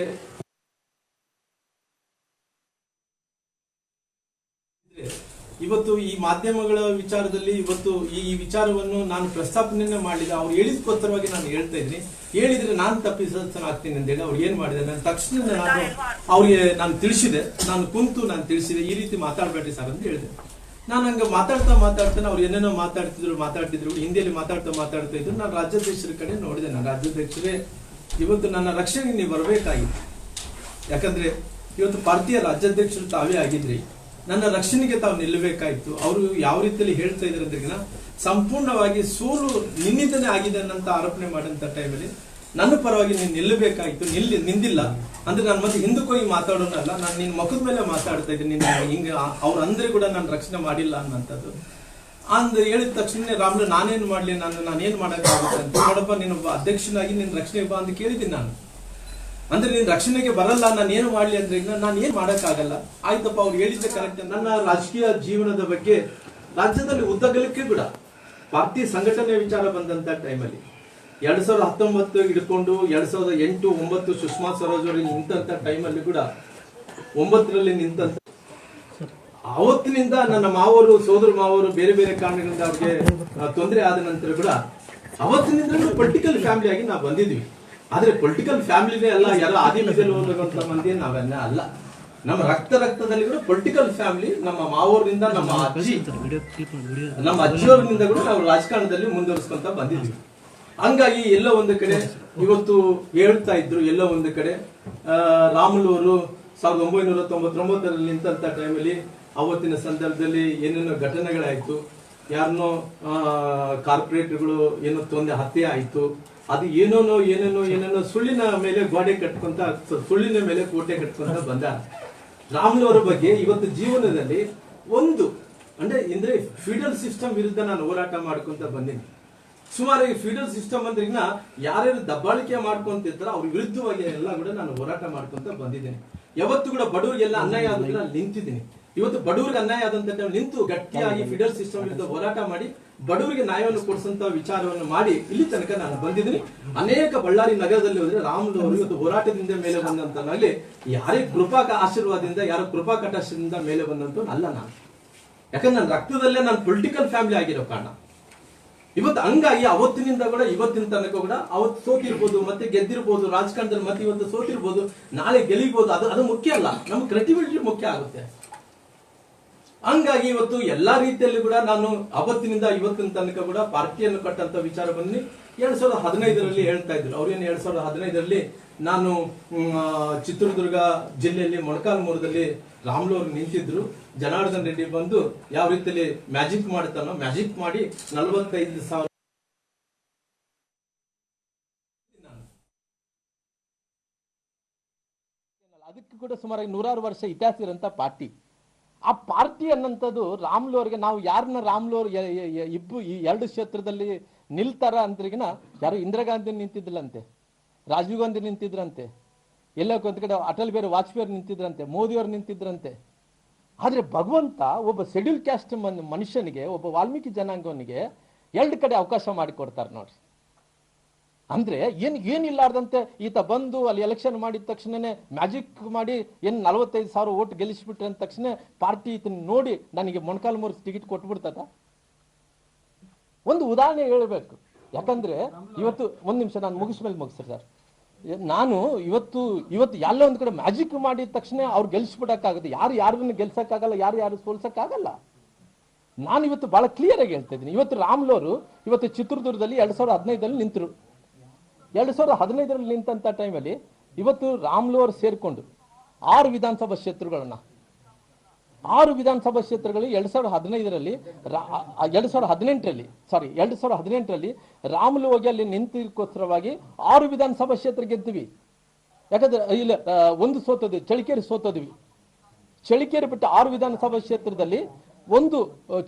ಇವತ್ತು ಈ ಮಾಧ್ಯಮಗಳ ವಿಚಾರದಲ್ಲಿ ಇವತ್ತು ಈ ವಿಚಾರವನ್ನು ನಾನು ಪ್ರಸ್ತಾಪನೆಯನ್ನ ಮಾಡಿದೆ. ಅವ್ರು ಹೇಳಿದಕ್ಕೋಸ್ಕರವಾಗಿ ನಾನು ಹೇಳ್ತಾ ಇದ್ದೀನಿ. ಹೇಳಿದ್ರೆ ನಾನು ತಪ್ಪಿಸಲಾಗ್ತೀನಿ ಅಂತೇಳಿ ಅವ್ರು ಏನ್ ಮಾಡಿದೆ, ನಾನು ತಕ್ಷಣ ಅವ್ರಿಗೆ ನಾನು ತಿಳಿಸಿದೆ, ನಾನು ತಿಳಿಸಿದೆ, ಈ ರೀತಿ ಮಾತಾಡ್ಬೇಡಿ ಸರ್ ಅಂತ ಹೇಳಿದೆ. ನಾನು ಹಂಗ ಮಾತಾಡ್ತಾನೆ ಅವ್ರು ಏನೇನೋ ಮಾತಾಡ್ತಿದ್ರು ಹಿಂದಿಯಲ್ಲಿ ಮಾತಾಡ್ತಾ ಇದ್ರು. ನಾನು ರಾಜ್ಯಾಧ್ಯಕ್ಷರ ಕಡೆ ನೋಡಿದೆ. ನಾನು ರಾಜ್ಯಾಧ್ಯಕ್ಷರೇ, ಇವತ್ತು ನನ್ನ ರಕ್ಷಣೆಗೆ ನೀವು ಬರಬೇಕಾಗಿತ್ತು. ಯಾಕಂದ್ರೆ ಇವತ್ತು ಪಾರ್ಟಿಯ ರಾಜ್ಯಾಧ್ಯಕ್ಷರು ತಾವೇ ಆಗಿದ್ರಿ, ನನ್ನ ರಕ್ಷಣೆಗೆ ತಾವು ನಿಲ್ಲಬೇಕಾಯ್ತು. ಅವರು ಯಾವ ರೀತಿಯಲ್ಲಿ ಹೇಳ್ತಾ ಇದ್ದಾರೆ ಅಂದ್ರೆ ಸಂಪೂರ್ಣವಾಗಿ ಸೋಲು ನಿನ್ನಿಂದನೇ ಆಗಿದೆ ಅನ್ನಂತ ಆರೋಪಣೆ ಮಾಡಂತ ಟೈಮಲ್ಲಿ ನನ್ನ ಪರವಾಗಿ ನೀನು ನಿಲ್ಲಬೇಕಾಯ್ತು. ನಿಂದಿಲ್ಲ ಅಂದ್ರೆ ನಾನು ಮತ್ತೆ ಹಿಂದಕ್ಕೆ ಹೋಗಿ ಮಾತಾಡೋನಲ್ಲ, ನಾನು ನಿನ್ನ ಮುಖದ ಮೇಲೆ ಮಾತಾಡ್ತಾ ಇದ್ದೀನಿ. ಹಿಂಗ ಅವ್ರು ಅಂದ್ರೆ ಕೂಡ ನಾನು ರಕ್ಷಣೆ ಮಾಡಿಲ್ಲ ಅನ್ನಂಥದ್ದು ಹೇಳಿದ ತಕ್ಷಣ ರಾಮ್ಲು ನಾನೇನ್ ಮಾಡ್ಲಿ, ನಾನೇನ್ ಮಾಡಕ್ಕಾಗುತ್ತೆ ಅಂತ. ನೋಡಪ್ಪ, ನೀನು ಅಧ್ಯಕ್ಷನಾಗಿ ನಿನ್ನ ರಕ್ಷಣೆಗೆ ಬಾ ಅಂತ ಕೇಳಿದ್ದೀನಿ ನಾನು. ಅಂದ್ರೆ ನೀನ್ ರಕ್ಷಣೆಗೆ ಬರಲ್ಲ, ನಾನು ಏನು ಮಾಡ್ಲಿ ಅಂದ್ರೆ ನಾನು ಏನ್ ಮಾಡಕ್ಕಾಗಲ್ಲ. ಆಯ್ತಪ್ಪ, ಅವ್ರು ಹೇಳಿದ್ದೆ ಕರೆಕ್ಟ್. ನನ್ನ ರಾಜಕೀಯ ಜೀವನದ ಬಗ್ಗೆ ರಾಜ್ಯದಲ್ಲಿ ಉದ್ದಗಲಕ್ಕೆ ಕೂಡ ಪಾರ್ಟಿ ಸಂಘಟನೆ ವಿಚಾರ ಬಂದಂತ ಟೈಮಲ್ಲಿ 2019 ಹಿಡ್ಕೊಂಡು 2008, 2009 ಸುಷ್ಮಾ ಸ್ವರಾಜ್ ಅವರು ನಿಂತಂತ ಟೈಮಲ್ಲಿ ಕೂಡ 9ರಲ್ಲಿ ನಿಂತಂತ ಅವತ್ತಿನಿಂದ ನನ್ನ ಮಾವರು ಸೋದರ ಮಾವರು ಬೇರೆ ಬೇರೆ ಕಾರಣಗಳಿಂದ ಅವ್ರಿಗೆ ತೊಂದರೆ ಆದ ನಂತರ ಕೂಡ ಅವತ್ತಿನಿಂದ ಪೊಲಿಟಿಕಲ್ ಫ್ಯಾಮಿಲಿ ಆಗಿ ನಾವು ಬಂದಿದ್ವಿ. ಆದ್ರೆ ಪೊಲಿಟಿಕಲ್ ಫ್ಯಾಮಿಲಿನೇ ಅಲ್ಲ, ಯಾರೋ ಆದಿಮದಲ್ಲಿ ಹೋಗುವಂತ ಮಂದಿ ನಾವೆಲ್ಲ ಅಲ್ಲ. ನಮ್ಮ ರಕ್ತದಲ್ಲಿ ಕೂಡ ಪೊಲಿಟಿಕಲ್ ಫ್ಯಾಮಿಲಿ, ನಮ್ಮ ಮಾವೂರಿನಿಂದ ನಮ್ಮ ಅಜ್ಜಿಯವರಿಂದ ಕೂಡ ನಾವು ರಾಜಕಾರಣದಲ್ಲಿ ಮುಂದುವರಿಸ್ಕೊಂತ ಬಂದಿದ್ವಿ. ಹಂಗಾಗಿ ಎಲ್ಲೋ ಒಂದು ಕಡೆ ಇವತ್ತು ಹೇಳ್ತಾ ಇದ್ರು, ಎಲ್ಲೋ ಒಂದು ಕಡೆ ರಾಮುಲು ಅವರು 1999ರಲ್ಲಿ ನಿಂತ ಟೈಮಲ್ಲಿ ಅವತ್ತಿನ ಸಂದರ್ಭದಲ್ಲಿ ಏನೇನೋ ಘಟನೆಗಳಾಯ್ತು, ಯಾರನ್ನೋ ಕಾರ್ಪೊರೇಟ್ಗಳು ಏನೋ ಹತ್ಯೆ ಆಯ್ತು, ಅದು ಏನೇನೋ ಸುಳ್ಳಿನ ಮೇಲೆ ಗೋಡೆ ಕಟ್ಕೊಂತ, ಸುಳ್ಳಿನ ಮೇಲೆ ಕೋಟೆ ಕಟ್ಕೊಂತ ಬಂದ ರಾಮುಲು ಅವರ ಬಗ್ಗೆ ಇವತ್ತು ಜೀವನದಲ್ಲಿ ಅಂದ್ರೆ ಫೀಡಲ್ ಸಿಸ್ಟಮ್ ವಿರುದ್ಧ ನಾನು ಹೋರಾಟ ಮಾಡ್ಕೊಂತ ಬಂದೀನಿ. ಸುಮಾರು ಈ ಫೀಡಲ್ ಸಿಸ್ಟಮ್ ಅಂದ್ರೆ ಯಾರ್ಯಾರು ದಬ್ಬಾಳಿಕೆ ಮಾಡ್ಕೊಂತಿರ್ತಾರ ಅವ್ರ ವಿರುದ್ಧವಾಗಿ ಎಲ್ಲ ಕೂಡ ನಾನು ಹೋರಾಟ ಮಾಡ್ಕೊಂತ ಬಂದಿದ್ದೇನೆ. ಯಾವತ್ತು ಕೂಡ ಬಡವರಿಗೆಲ್ಲ ಅನ್ಯಾಯ ಆದ್ರೆ ಅಲ್ಲಿ ನಿಂತಿದ್ದೀನಿ. ಇವತ್ತು ಬಡವರಿಗೆ ಅನ್ಯಾಯ ಆದಂತ ನಿಂತು ಗಟ್ಟಿಯಾಗಿ ಫಿಡಲ್ ಸಿಸ್ಟಮ್ ವಿರುದ್ಧ ಹೋರಾಟ ಮಾಡಿ ಬಡವರಿಗೆ ನ್ಯಾಯವನ್ನು ಕೊಡಿಸಂತ ವಿಚಾರವನ್ನು ಮಾಡಿ ಇಲ್ಲಿ ತನಕ ನಾನು ಬಂದಿದ್ದೀನಿ. ಅನೇಕ ಬಳ್ಳಾರಿ ನಗರದಲ್ಲಿ ಹೋದ್ರೆ ರಾಮುಲು ಅವರು ಇವತ್ತು ಹೋರಾಟದಿಂದ ಮೇಲೆ ಬಂದಂತಲ್ಲಿ ಯಾರೇ ಕೃಪಾ ಆಶೀರ್ವಾದದಿಂದ, ಯಾರೋ ಕೃಪಾ ಕಟಾಕ್ಷದಿಂದ ಮೇಲೆ ಬಂದಂತ ಅಲ್ಲ ನಾನು. ಯಾಕಂದ್ರೆ ನನ್ನ ರಕ್ತದಲ್ಲೇ ನಾನು ಪೊಲಿಟಿಕಲ್ ಫ್ಯಾಮಿಲಿ ಆಗಿರೋ ಕಾರಣ ಇವತ್ತು. ಹಂಗಾಗಿ ಅವತ್ತಿನಿಂದ ಕೂಡ ಇವತ್ತಿನ ತನಕ ಕೂಡ ಅವತ್ತು ಸೋತಿರ್ಬೋದು, ಮತ್ತೆ ಗೆದ್ದಿರ್ಬೋದು ರಾಜಕಾರಣದಲ್ಲಿ, ಮತ್ತೆ ಇವತ್ತು ಸೋತಿರ್ಬೋದು, ನಾಳೆ ಗೆಲ್ಲಿಬಹುದು. ಅದು ಮುಖ್ಯ ಅಲ್ಲ, ನಮ್ಮ ಕ್ರೆಡಿಬಿಲಿಟಿ ಮುಖ್ಯ ಆಗುತ್ತೆ. ಹಂಗಾಗಿ ಇವತ್ತು ಎಲ್ಲಾ ರೀತಿಯಲ್ಲಿ ಕೂಡ ನಾನು ಅವತ್ತಿನಿಂದ ಇವತ್ತಿನ ತನಕ ಕೂಡ ಪಾರ್ಟಿಯನ್ನು ಕಟ್ಟಂತ ವಿಚಾರ ಬಂದು 2015ರಲ್ಲಿ ಹೇಳ್ತಾ ಇದ್ರು. ಅವ್ರೇನು 2015ರಲ್ಲಿ ನಾನು ಚಿತ್ರದುರ್ಗ ಜಿಲ್ಲೆಯಲ್ಲಿ ಮೊಳಕಾಲ್ಮೂರದಲ್ಲಿ ರಾಮುಲು ಅವರು ನಿಂತಿದ್ರು. ಜನಾರ್ದನ್ ರೆಡ್ಡಿ ಬಂದು ಯಾವ ರೀತಿಯಲ್ಲಿ ಮ್ಯಾಜಿಕ್ ಮಾಡ್ತಾನೋ ಮ್ಯಾಜಿಕ್ ಮಾಡಿ 45,000 ಅದಕ್ಕೆ ಕೂಡ ಸುಮಾರು 100 ವರ್ಷ ಇತಿಹಾಸ ಇರೋಂಥ ಪಾರ್ಟಿ. ಆ ಪಾರ್ಟಿ ಅನ್ನಂಥದ್ದು ರಾಮುಲು ಅವರಿಗೆ, ನಾವು ಯಾರನ್ನ ರಾಮುಲು ಅವರು ಈ 2 ಕ್ಷೇತ್ರದಲ್ಲಿ ನಿಲ್ತಾರ ಅಂದ್ರಿಗಿನ ಯಾರು ಇಂದಿರಾ ಗಾಂಧಿ ನಿಂತಿದ್ರಂತೆ, ರಾಜೀವ್ ಗಾಂಧಿ ನಿಂತಿದ್ರಂತೆ, ಎಲ್ಲ ಒಂದ್ ಕಡೆ ಅಟಲ್ ಬಿಹಾರಿ ವಾಜಪೇಯಿ ನಿಂತಿದ್ರಂತೆ, ಮೋದಿ ಅವರು ನಿಂತಿದ್ರಂತೆ. ಆದ್ರೆ ಭಗವಂತ ಒಬ್ಬ ಶೆಡ್ಯೂಲ್ ಕ್ಯಾಸ್ಟ್ ಮನುಷ್ಯನಿಗೆ, ಒಬ್ಬ ವಾಲ್ಮೀಕಿ ಜನಾಂಗವನಿಗೆ 2 ಕಡೆ ಅವಕಾಶ ಮಾಡಿಕೊಡ್ತಾರೆ ನೋಡ್ರಿ. ಅಂದ್ರೆ ಏನಿಲ್ಲಾರ್ದಂತೆ ಈತ ಬಂದು ಅಲ್ಲಿ ಎಲೆಕ್ಷನ್ ಮಾಡಿದ ತಕ್ಷಣನೇ ಮ್ಯಾಜಿಕ್ ಮಾಡಿ 45,000 ಓಟ್ ಗೆಲ್ಲಿಸ್ಬಿಟ್ರೆ ಅಂದ ತಕ್ಷಣ ಪಾರ್ಟಿ ಇದನ್ನ ನೋಡಿ ನನಗೆ ಮೊಣಕಾಲ್ಮೂರು ಟಿಕೆಟ್ ಕೊಟ್ಬಿಡ್ತದ? ಒಂದು ಉದಾಹರಣೆ ಹೇಳ್ಬೇಕು. ಯಾಕಂದ್ರೆ ಇವತ್ತು ಒಂದ್ ನಿಮಿಷ ನಾನು ಮುಗಿಸ್ರಿ ಸರ್. ನಾನು ಇವತ್ತು ಎಲ್ಲ ಒಂದ್ ಕಡೆ ಮ್ಯಾಜಿಕ್ ಮಾಡಿದ ತಕ್ಷಣ ಅವ್ರು ಗೆಲ್ಸ್ಬಿಡಕ್ಕಾಗುತ್ತೆ. ಯಾರನ್ನ ಗೆಲ್ಸಕ್ಕಾಗಲ್ಲ, ಯಾರು ಸೋಲ್ಸಕ್ಕಾಗಲ್ಲ. ನಾನು ಇವತ್ತು ಬಹಳ ಕ್ಲಿಯರ್ ಆಗಿ ಹೇಳ್ತಾ ಇದ್ದೀನಿ. ಇವತ್ತು ರಾಮುಲು ಅವರು ಇವತ್ತು ಚಿತ್ರದುರ್ಗದಲ್ಲಿ 2015ರಲ್ಲಿ ನಿಂತರು. 2015ರಲ್ಲಿ ನಿಂತ ಟೈಮಲ್ಲಿ ಇವತ್ತು ರಾಮುಲು ಅವರು ಸೇರ್ಕೊಂಡು 6 ವಿಧಾನಸಭಾ ಕ್ಷೇತ್ರಗಳನ್ನ 6 ವಿಧಾನಸಭಾ ಕ್ಷೇತ್ರಗಳಲ್ಲಿ 2018ರಲ್ಲಿ ರಾಮುಲು ಹೋಗಿ ಅಲ್ಲಿ ನಿಂತಿಗೋಸ್ಕರವಾಗಿ 6 ವಿಧಾನಸಭಾ ಕ್ಷೇತ್ರ ಗೆದ್ದಿವಿ. ಯಾಕಂದ್ರೆ ಇಲ್ಲ ಒಂದು ಸೋತದ್ವಿ, ಚಳಿಕೇರಿ ಸೋತದ್ವಿ. ಚಳಿಕೇರಿ ಬಿಟ್ಟು 6 ವಿಧಾನಸಭಾ ಕ್ಷೇತ್ರದಲ್ಲಿ ಒಂದು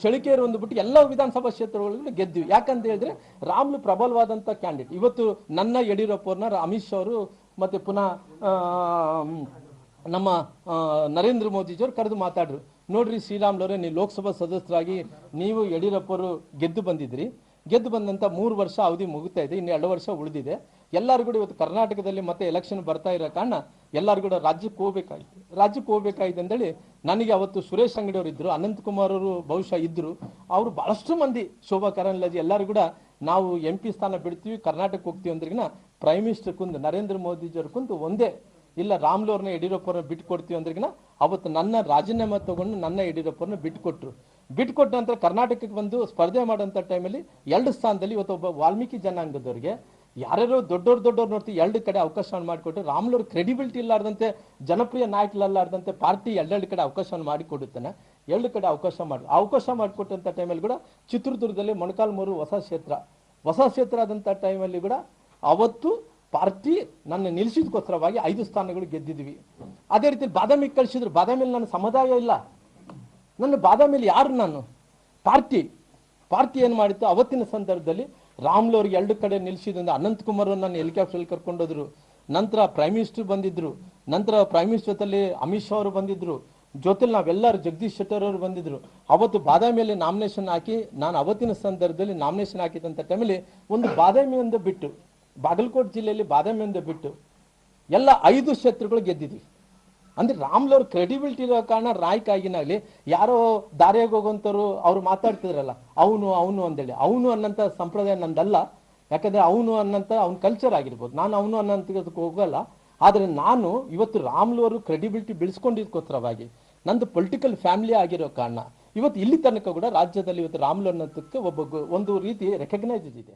ಚಳಿಕೇರಿ ಒಂದು ಬಿಟ್ಟು ಎಲ್ಲ ವಿಧಾನಸಭಾ ಕ್ಷೇತ್ರಗಳನ್ನು ಗೆದ್ದಿವಿ. ಯಾಕಂತ ಹೇಳಿದ್ರೆ ರಾಮುಲು ಪ್ರಬಲವಾದಂತ ಕ್ಯಾಂಡಿಡೇಟ್. ಇವತ್ತು ನನ್ನ ಯಡಿಯೂರಪ್ಪವ್ರನ್ನ ಅಮಿತ್ ಶಾ ಅವರು ಮತ್ತೆ ಪುನಃ ನಮ್ಮ ನರೇಂದ್ರ ಮೋದಿಜಿಯವರು ಕರೆದು ಮಾತಾಡ್ರು. ನೋಡ್ರಿ ಶ್ರೀರಾಮುಲವರೇ, ನೀವು ಲೋಕಸಭಾ ಸದಸ್ಯರಾಗಿ ನೀವು ಯಡಿಯೂರಪ್ಪರು ಗೆದ್ದು ಬಂದಿದ್ರಿ. ಗೆದ್ದು ಬಂದಂತ 3 ವರ್ಷ ಅವಧಿ ಮುಗಿತಾ ಇದೆ, ಇನ್ನು 2 ವರ್ಷ ಉಳಿದಿದೆ. ಎಲ್ಲರೂ ಕೂಡ ಇವತ್ತು ಕರ್ನಾಟಕದಲ್ಲಿ ಮತ್ತೆ ಎಲೆಕ್ಷನ್ ಬರ್ತಾ ಇರೋ ಕಾರಣ ಎಲ್ಲರೂ ಕೂಡ ರಾಜ್ಯಕ್ಕೆ ಹೋಗ್ಬೇಕಾಗಿದೆ ಅಂತೇಳಿ ನನಗೆ ಅವತ್ತು ಸುರೇಶ್ ಅಂಗಡಿ ಅವರು ಇದ್ರು, ಅನಂತಕುಮಾರ್ ಅವರು ಬಹುಶಃ ಇದ್ರು, ಅವರು ಬಹಳಷ್ಟು ಮಂದಿ, ಶೋಭಾ ಕರಂದ್ಲಾಜೆ ಎಲ್ಲರೂ ಕೂಡ ನಾವು MP ಸ್ಥಾನ ಬಿಡ್ತೀವಿ, ಕರ್ನಾಟಕಕ್ಕೆ ಹೋಗ್ತೀವಿ ಅಂದ್ರಿಗಿನ ಪ್ರೈಮ್ ಮಿನಿಸ್ಟರ್ ಕುಂದು ನರೇಂದ್ರ ಮೋದಿಜಿಯವ್ರ ಕುಂದು ಒಂದೇ ಇಲ್ಲ ರಾಮುಲು ಅವ್ರನ್ನ ಯಡಿಯೂರಪ್ಪರನ್ನ ಬಿಟ್ಕೊಡ್ತೀವಿ ಅಂದ್ರಿಗಿನ ಅವತ್ತು ನನ್ನ ರಾಜೀನಾಮೆ ತಗೊಂಡು ನನ್ನ ಯಡಿಯೂರಪ್ಪರನ್ನ ಬಿಟ್ಕೊಟ್ಟ ನಂತರ ಕರ್ನಾಟಕಕ್ಕೆ ಬಂದು ಸ್ಪರ್ಧೆ ಮಾಡೋಂಥ ಟೈಮಲ್ಲಿ 2 ಸ್ಥಾನದಲ್ಲಿ ಇವತ್ತು ಒಬ್ಬ ವಾಲ್ಮೀಕಿ ಜನಾಂಗದವ್ರಿಗೆ ಯಾರ್ಯಾರೋ ದೊಡ್ಡವ್ರು ನೋಡ್ತೀವಿ 2 ಕಡೆ ಅವಕಾಶ ಮಾಡಿಕೊಟ್ಟು ರಾಮುಲು ಅವ್ರ ಕ್ರೆಡಿಬಿಲಿಟಿ ಇಲ್ಲಾರ್ದಂತೆ, ಜನಪ್ರಿಯ ನಾಯಕರಲ್ಲಾರ್ದಂತೆ ಪಾರ್ಟಿ 2 ಕಡೆ ಅವಕಾಶ ಮಾಡಿಕೊಡುತ್ತಾನೆ. 2 ಕಡೆ ಅವಕಾಶ ಮಾಡಿಕೊಟ್ಟಂತ ಟೈಮಲ್ಲಿ ಕೂಡ ಚಿತ್ರದುರ್ಗದಲ್ಲಿ ಮೊಣಕಾಲ್ಮೂರು ಹೊಸ ಕ್ಷೇತ್ರ ಆದಂತ ಟೈಮಲ್ಲಿ ಕೂಡ ಅವತ್ತು ಪಾರ್ಟಿ ನನ್ನ ನಿಲ್ಲಿಸಿದಕ್ಕೋಸ್ಕರವಾಗಿ 5 ಸ್ಥಾನಗಳು ಗೆದ್ದಿದ್ವಿ. ಅದೇ ರೀತಿ ಬಾದಾಮಿಗೆ ಕಳಿಸಿದ್ರು. ಬಾದಾಮಿಯಲ್ಲಿ ನನ್ನ ಸಮುದಾಯ ಇಲ್ಲ, ನನ್ನ ಬಾದಾಮಿಯಲ್ಲಿ ಯಾರು ನಾನು ಪಾರ್ಟಿ ಏನ್ ಮಾಡಿತ್ತು ಅವತ್ತಿನ ಸಂದರ್ಭದಲ್ಲಿ ರಾಮುಲು ಅವ್ರಿಗೆ 2 ಕಡೆ ನಿಲ್ಲಿಸಿದ್ರಿಂದ ಅನಂತಕುಮಾರ್ ನನ್ನ ಹೆಲಿಕಾಪ್ಟರ್ ಕರ್ಕೊಂಡೋದ್ರು. ನಂತರ ಪ್ರೈಮ್ ಮಿನಿಸ್ಟರ್ ಬಂದಿದ್ರು. ನಂತರ ಪ್ರೈಮ್ ಮಿನಿಸ್ಟರ್ ಜೊತೆಲಿ ಅಮಿತ್ ಶಾ ಅವರು ಬಂದಿದ್ರು. ಜೊತೆಲಿ ನಾವೆಲ್ಲರೂ ಜಗದೀಶ್ ಶೆಟ್ಟರ್ ಅವರು ಬಂದಿದ್ರು. ಅವತ್ತು ಬಾದಾಮಿಯಲ್ಲಿ ನಾಮಿನೇಷನ್ ಹಾಕಿ, ನಾನು ಅವತ್ತಿನ ಸಂದರ್ಭದಲ್ಲಿ ನಾಮಿನೇಷನ್ ಹಾಕಿದಂಥ ಟೈಮಲ್ಲಿ ಒಂದು ಬಾದಾಮಿಯಿಂದ ಬಿಟ್ಟು, ಬಾಗಲಕೋಟೆ ಜಿಲ್ಲೆಯಲ್ಲಿ ಬಾದಾಮಿಯಿಂದ ಬಿಟ್ಟು ಎಲ್ಲ 5 ಕ್ಷೇತ್ರಗಳು ಗೆದ್ದಿದ್ವಿ. ಅಂದ್ರೆ ರಾಮ್ಲವ್ರ ಕ್ರೆಡಿಬಿಲಿಟಿ ಇರೋ ಕಾರಣ ರಾಯ್ಕಾಗಿನಾಗ್ಲಿ ಯಾರೋ ದಾರಿಯಾಗಿ ಹೋಗೋಂಥವ್ರು ಅವ್ರು ಮಾತಾಡ್ತಿದ್ರಲ್ಲ ಅವನು ಅಂದೇಳಿ, ಅವನು ಅನ್ನಂಥ ಸಂಪ್ರದಾಯ ನಂದಲ್ಲ. ಯಾಕಂದ್ರೆ ಅವನು ಅನ್ನಂಥ ಅವ್ನ ಕಲ್ಚರ್ ಆಗಿರ್ಬೋದು, ನಾನು ಅವನು ಅನ್ನೋಂಥದಕ್ಕೆ ಹೋಗಲ್ಲ. ಆದರೆ ನಾನು ಇವತ್ತು ರಾಮ್ಲು ಅವರು ಕ್ರೆಡಿಬಿಲಿಟಿ ಬೆಳೆಸ್ಕೊಂಡಿದ್ದಕ್ಕೋಸ್ಕರವಾಗಿ ನಂದು ಪೊಲಿಟಿಕಲ್ ಫ್ಯಾಮಿಲಿ ಆಗಿರೋ ಕಾರಣ ಇವತ್ತು ಇಲ್ಲಿ ತನಕ ಕೂಡ ರಾಜ್ಯದಲ್ಲಿ ಇವತ್ತು ರಾಮ್ಲು ಅನ್ನೋದಕ್ಕೆ ಒಂದು ರೀತಿ ರೆಕಗ್ನೈಸ್ ಇದೆ.